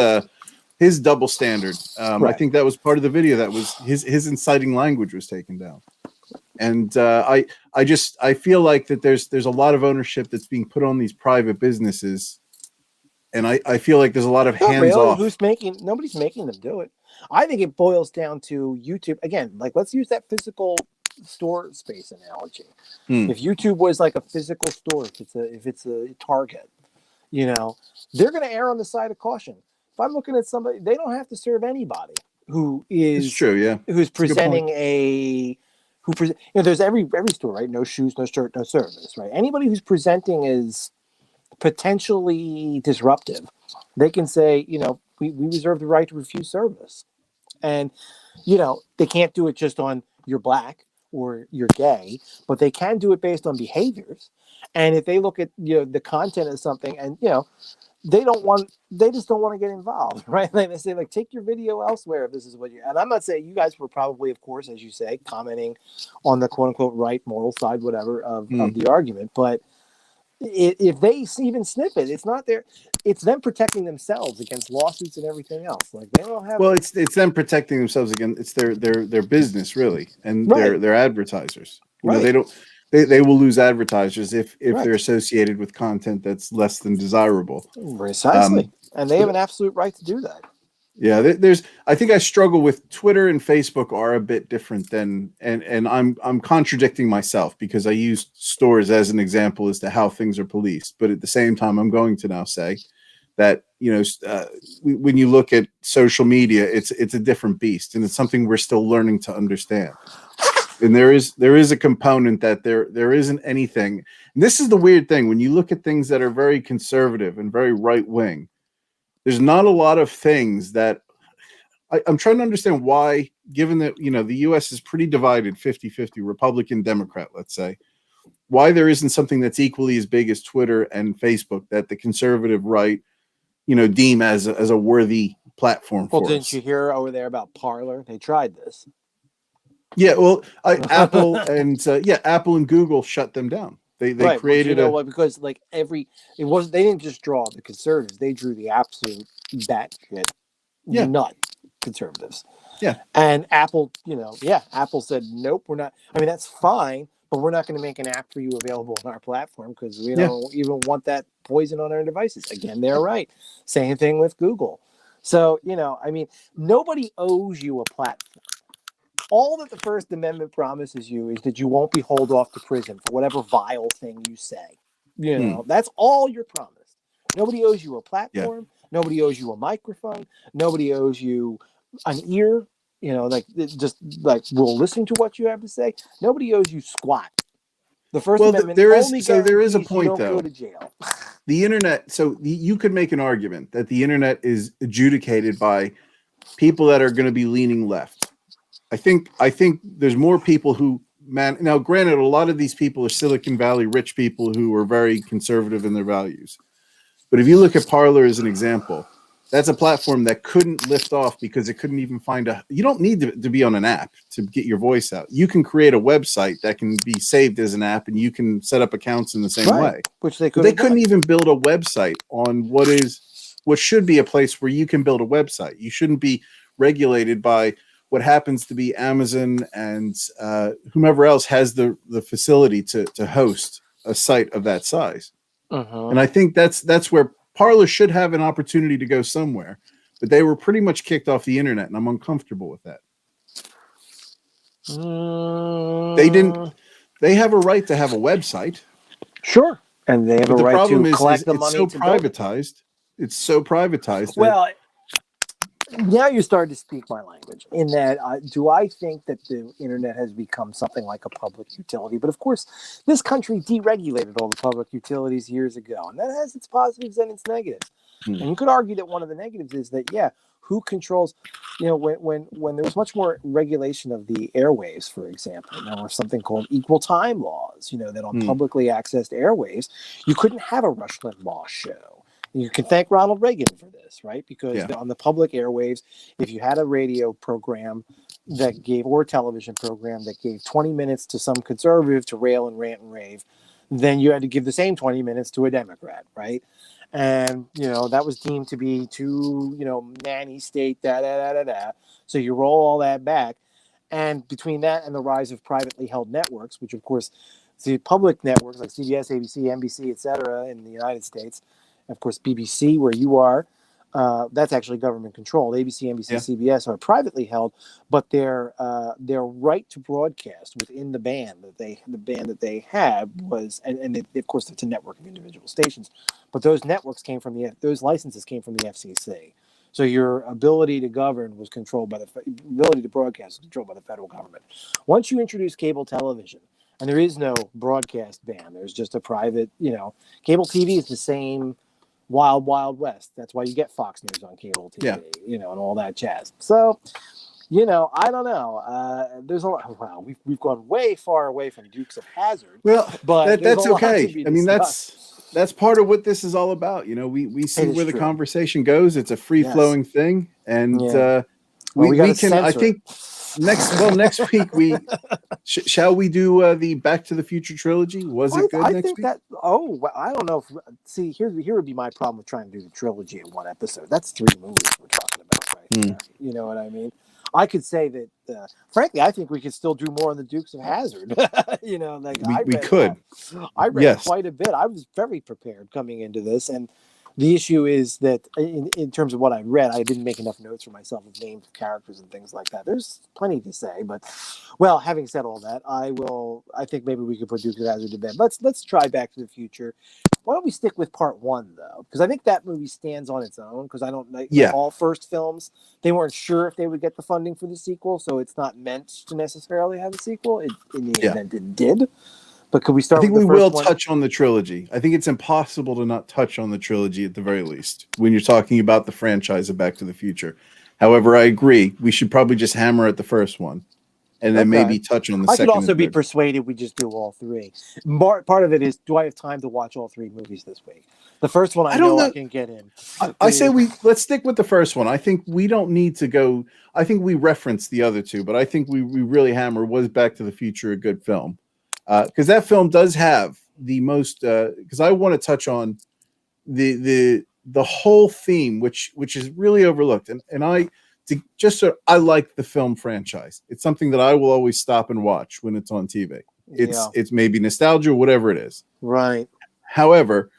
double standard. I think that was part of the video. That was his inciting language was taken down. And I feel like that there's a lot of ownership that's being put on these private businesses. And I feel like there's a lot of hands off. Nobody's making them do it. I think it boils down to YouTube again. Like, let's use that physical store space analogy. If YouTube was like a physical store, if it's a Target, they're going to err on the side of caution. If I'm looking at somebody, they don't have to serve anybody who is it's true, yeah. Who's presenting there's every store, right? No shoes, no shirt, no service, right? Anybody who's presenting is potentially disruptive, they can say, we reserve the right to refuse service. And, they can't do it just on you're black or you're gay, but they can do it based on behaviors. And if they look at, the content of something and, they just don't want to get involved, right? Like they say, like, take your video elsewhere if this is what and I'm not saying you guys were probably, of course, as you say, commenting on the quote unquote right moral side, whatever, of the argument. But if they even sniff it, it's them protecting themselves against lawsuits and everything else. Like they don't have. Well, it's them protecting themselves against. It's their business really, and their advertisers. They will lose advertisers if they're associated with content that's less than desirable. Precisely, and they have an absolute right to do that. Yeah, I think I struggle with Twitter and Facebook are a bit different than, and I'm contradicting myself because I used stores as an example as to how things are policed. But at the same time, I'm going to now say that, when you look at social media, it's a different beast, and it's something we're still learning to understand. And there is a component that there isn't anything. And this is the weird thing when you look at things that are very conservative and very right wing. There's not a lot of things that I'm trying to understand why, given that, the U.S. is pretty divided, 50-50, Republican, Democrat, let's say, why there isn't something that's equally as big as Twitter and Facebook that the conservative right, deem as a worthy platform for us. Well, didn't you hear over there about Parler? They tried this. Yeah, well, Apple and Google shut them down. They created because they didn't just draw the conservatives, they drew the absolute batshit nut conservatives. Yeah. And Apple, Apple said, nope, we're not. I mean, that's fine, but we're not going to make an app for you available on our platform because we don't even want that poison on our devices. Again, they're right. Same thing with Google. So, I mean, nobody owes you a platform. All that the First Amendment promises you is that you won't be hauled off to prison for whatever vile thing you say. That's all you're promised. Nobody owes you a platform. Yeah. Nobody owes you a microphone. Nobody owes you an ear. Just like we'll listen to what you have to say. Nobody owes you squat. The First Amendment only there is a point, you don't though. go to jail. The internet. So you could make an argument that the internet is adjudicated by people that are going to be leaning left. I think there's more people who now. Granted, a lot of these people are Silicon Valley rich people who are very conservative in their values. But if you look at Parler as an example, that's a platform that couldn't lift off because it couldn't even find you don't need to be on an app to get your voice out. You can create a website that can be saved as an app and you can set up accounts in the same way. Which they couldn't even build a website on what should be a place where you can build a website. You shouldn't be regulated by what happens to be Amazon and whomever else has the facility to host a site of that size. And I think that's where Parler should have an opportunity to go somewhere, but they were pretty much kicked off the internet, and I'm uncomfortable with that. They have a right to have a website. Sure. And they have a right to collect the money. It's so privatized. It's so privatized. Well, now you're starting to speak my language in that do I think that the internet has become something like a public utility? But of course, this country deregulated all the public utilities years ago, and that has its positives and its negatives. And you could argue that one of the negatives is that, who controls, when there was much more regulation of the airwaves, for example, there was something called equal time laws, that on publicly accessed airwaves, you couldn't have a Rush Limbaugh show. You can thank Ronald Reagan for this, right? Because on the public airwaves, if you had a radio program or a television program that gave 20 minutes to some conservative to rail and rant and rave, then you had to give the same 20 minutes to a Democrat, right? And, that was deemed to be too, nanny state, So you roll all that back. And between that and the rise of privately held networks, which, of course, the public networks like CBS, ABC, NBC, et cetera, in the United States, of course, BBC, where you are, that's actually government controlled. ABC, NBC, CBS are privately held, but their right to broadcast within the band that they have was, and of course, it's a network of individual stations, but those networks those licenses came from the FCC. So your ability to govern was controlled by ability to broadcast was controlled by the federal government. Once you introduce cable television, and there is no broadcast ban, there's just a private, cable TV is the same. Wild, Wild West. That's why you get Fox News on cable TV, and all that jazz. So, I don't know. There's a lot. Wow, we've gone way far away from Dukes of Hazzard. Well, but that's okay. I mean, that's part of what this is all about. We see where the conversation goes. It's a free flowing thing, and we can. I think next week shall we do the Back to the Future trilogy? Was it good next week? I don't know. Here would be my problem with trying to do the trilogy in one episode. That's 3 movies we're talking about, right there. You know what I mean? I could say that, frankly, I think we could still do more on the Dukes of Hazzard. We could. I read quite a bit. I was very prepared coming into this, and the issue is that in terms of what I read, I didn't make enough notes for myself of names of characters and things like that. There's plenty to say, but having said all that, I think maybe we could put Dukes of Hazzard to bed. Let's try Back to the Future. Why don't we stick with part 1 though? Because I think that movie stands on its own. Because I don't like all first films. They weren't sure if they would get the funding for the sequel, so it's not meant to necessarily have a sequel. In the event, it did. But could we start? I think with the we will first one? touch on the trilogy. I think it's impossible to not touch on the trilogy at the very least when you're talking about the franchise of Back to the Future. However, I agree. We should probably just hammer at the first one, and then maybe touch on the second. I could also be persuaded we just do all 3. Part of it is, do I have time to watch all 3 movies this week? The first one I know I can get in. I say let's stick with the first one. I think we don't need to go. I think we referenced the other 2, but I think we really hammer was Back to the Future a good film. Because that film does have the most. Because I want to touch on the whole theme, which is really overlooked, and I I like the film franchise. It's something that I will always stop and watch when it's on TV. It's maybe nostalgia, whatever it is. Right. However,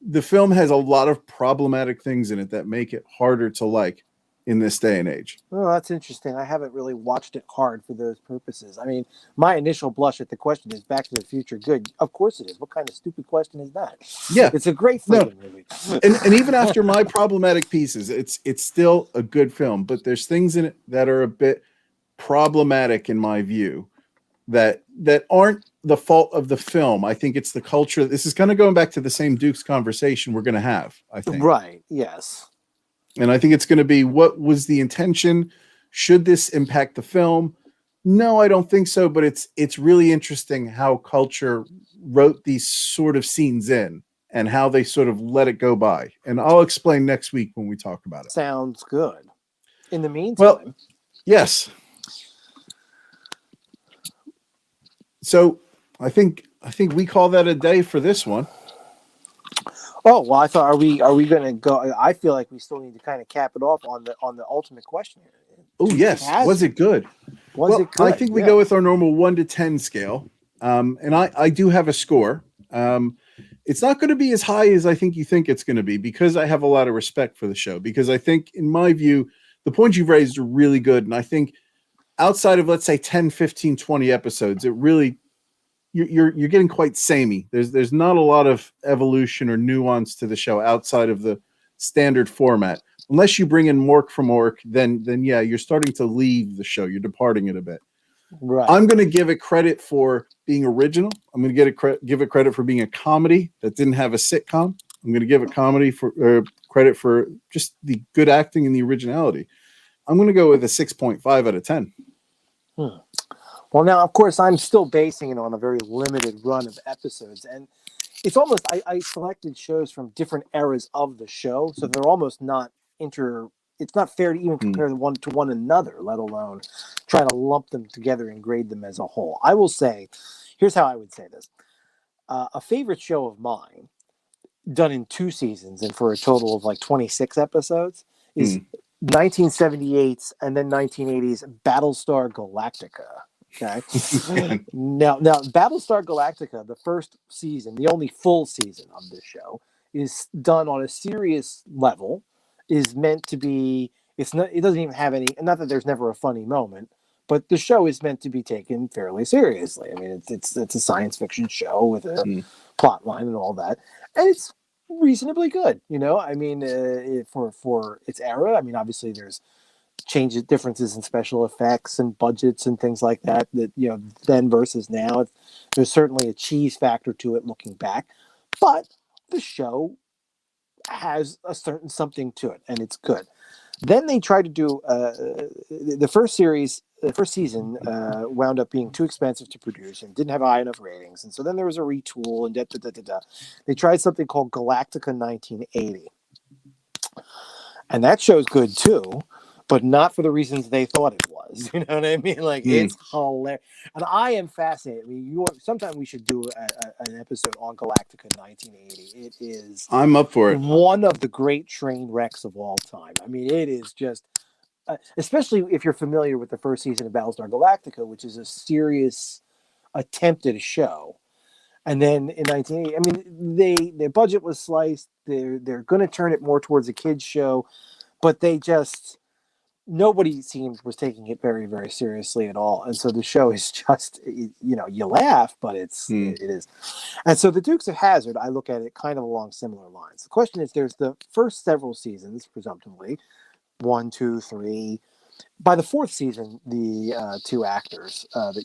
the film has a lot of problematic things in it that make it harder to like in this day and age. Oh, that's interesting. I haven't really watched it hard for those purposes. I mean, my initial blush at the question is Back to the Future good? Of course it is. What kind of stupid question is that? Yeah. It's a great movie. And even after my problematic pieces, it's still a good film, but there's things in it that are a bit problematic in my view that aren't the fault of the film. I think it's the culture. This is kind of going back to the same Dukes conversation we're going to have, I think. Right. Yes. And I think it's going to be, what was the intention? Should this impact the film? No, I don't think so. But it's really interesting how culture wrote these sort of scenes in and how they sort of let it go by. And I'll explain next week when we talk about it. Sounds good. In the meantime. Well, yes. So I think we call that a day for this one. Oh, well, I thought, are we going to go? I feel like we still need to kind of cap it off on the ultimate question. Oh, yes. Was it good? Was it good? I think we go with our normal 1 to 10 scale. And I do have a score. It's not going to be as high as I think you think it's going to be, because I have a lot of respect for the show, because I think, in my view, the points you've raised are really good. And I think outside of, let's say, 10, 15, 20 episodes, it really, you're getting quite samey. There's not a lot of evolution or nuance to the show outside of the standard format. Unless you bring in Mork from Ork, then yeah, you're starting to leave the show. You're departing it a bit. Right. I'm going to give it credit for being original. I'm going to give it credit for being a comedy that didn't have a sitcom. I'm going to give it credit for just the good acting and the originality. I'm going to go with a 6.5 out of 10. Well, now, of course, I'm still basing it on a very limited run of episodes. And it's almost, I selected shows from different eras of the show. So they're almost not it's not fair to even compare them one to one another, let alone try to lump them together and grade them as a whole. I will say, here's how I would say this. A favorite show of mine, done in 2 seasons and for a total of like 26 episodes, is 1978's and then 1980's Battlestar Galactica. Okay. now Battlestar Galactica, the first season, the only full season of this show, is done on a serious level, is meant to be, it doesn't even have any, not that there's never a funny moment, but the show is meant to be taken fairly seriously. I mean, it's a science fiction show with a plot line and all that. And it's reasonably good, I mean, for its era. I mean, obviously there's differences in special effects and budgets and things like that then versus now. There's certainly a cheese factor to it looking back, but the show has a certain something to it, and it's good. Then they tried to do the first season wound up being too expensive to produce and didn't have high enough ratings, and so then there was a retool and They tried something called Galactica 1980, and that show's good too, but not for the reasons they thought it was. You know what I mean? Like, it's hilarious. And I am fascinated. I mean, sometime we should do an episode on Galactica 1980. It is... I'm up for it. One of the great train wrecks of all time. I mean, it is just... especially if you're familiar with the first season of Battlestar Galactica, which is a serious attempt at a show. And then in 1980, I mean, their budget was sliced. They're going to turn it more towards a kid's show, but they just... Nobody was taking it very, very seriously at all. And so the show is just, you laugh, but it is. And so the Dukes of Hazzard, I look at it kind of along similar lines. The question is, there's the first several seasons, presumptively, 1, 2, 3. By the 4th season, the 2 actors that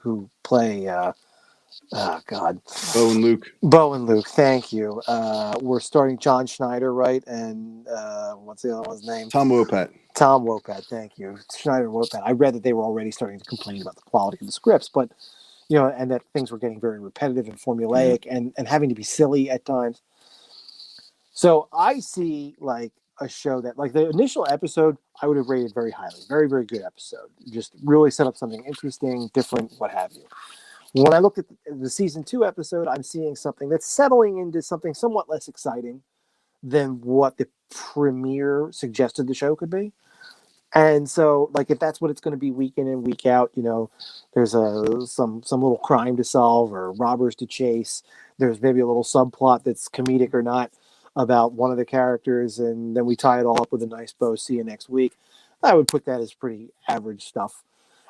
who play... oh, God. Bo and Luke, thank you. We're starting John Schneider, right? And what's the other one's name? Tom Wopat, thank you. Schneider and Wopat. I read that they were already starting to complain about the quality of the scripts, but, and that things were getting very repetitive and formulaic and having to be silly at times. So I see, like, a show that, like, the initial episode, I would have rated very highly. Very, very good episode. Just really set up something interesting, different, what have you. When I looked at the season 2 episode, I'm seeing something that's settling into something somewhat less exciting than what the premiere suggested the show could be. And so, like, if that's what it's going to be week in and week out, you know, there's some little crime to solve or robbers to chase. There's maybe a little subplot that's comedic or not about one of the characters, and then we tie it all up with a nice bow. See you next week. I would put that as pretty average stuff.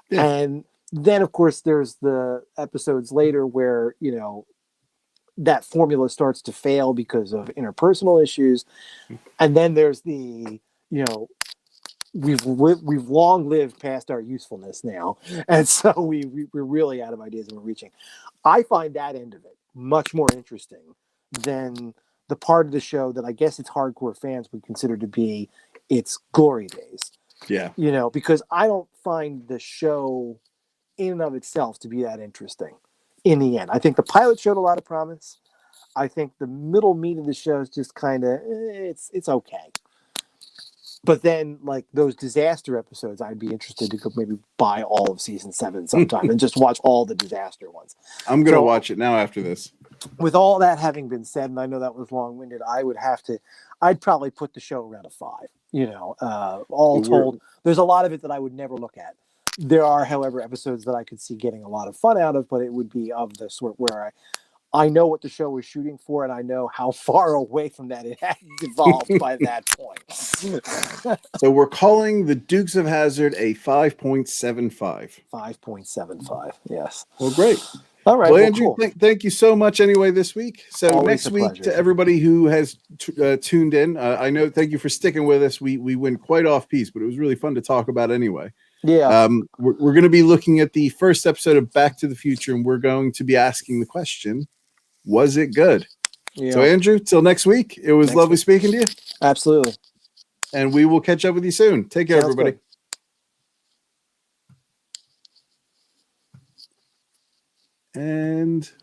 Yeah. And then, of course, there's the episodes later where, you know, that formula starts to fail because of interpersonal issues. And then there's the, you know, we've long lived past our usefulness now, and so we're really out of ideas and we're reaching. I find that end of it much more interesting than the part of the show that I guess its hardcore fans would consider to be its glory days. Yeah, you know, because I don't find the show in and of itself to be that interesting. In the end, I think the pilot showed a lot of promise. I think the middle meat of the show is just kind of it's okay. But then, like, those disaster episodes, I'd be interested to go maybe buy all of season 7 sometime and just watch all the disaster ones. I'm going to watch it now after this. With all that having been said, and I know that was long-winded, I'd probably put the show around a 5. You know, all told, there's a lot of it that I would never look at. There are, however, episodes that I could see getting a lot of fun out of, but it would be of the sort where I know what the show was shooting for, and I know how far away from that it had evolved by that point. So we're calling the Dukes of Hazzard a 5.75. 5.75, yes. Well, great. All right. Well, Andrew, cool. Thank you so much anyway this week. So Always next week, pleasure. To everybody who has tuned in, I know, thank you for sticking with us. We went quite off piece, but it was really fun to talk about anyway. Yeah. We're going to be looking at the first episode of Back to the Future, and we're going to be asking the question, was it good? Yeah. So, Andrew, till next week. It was lovely speaking to you. Absolutely. And we will catch up with you soon. Take care, everybody. Good. And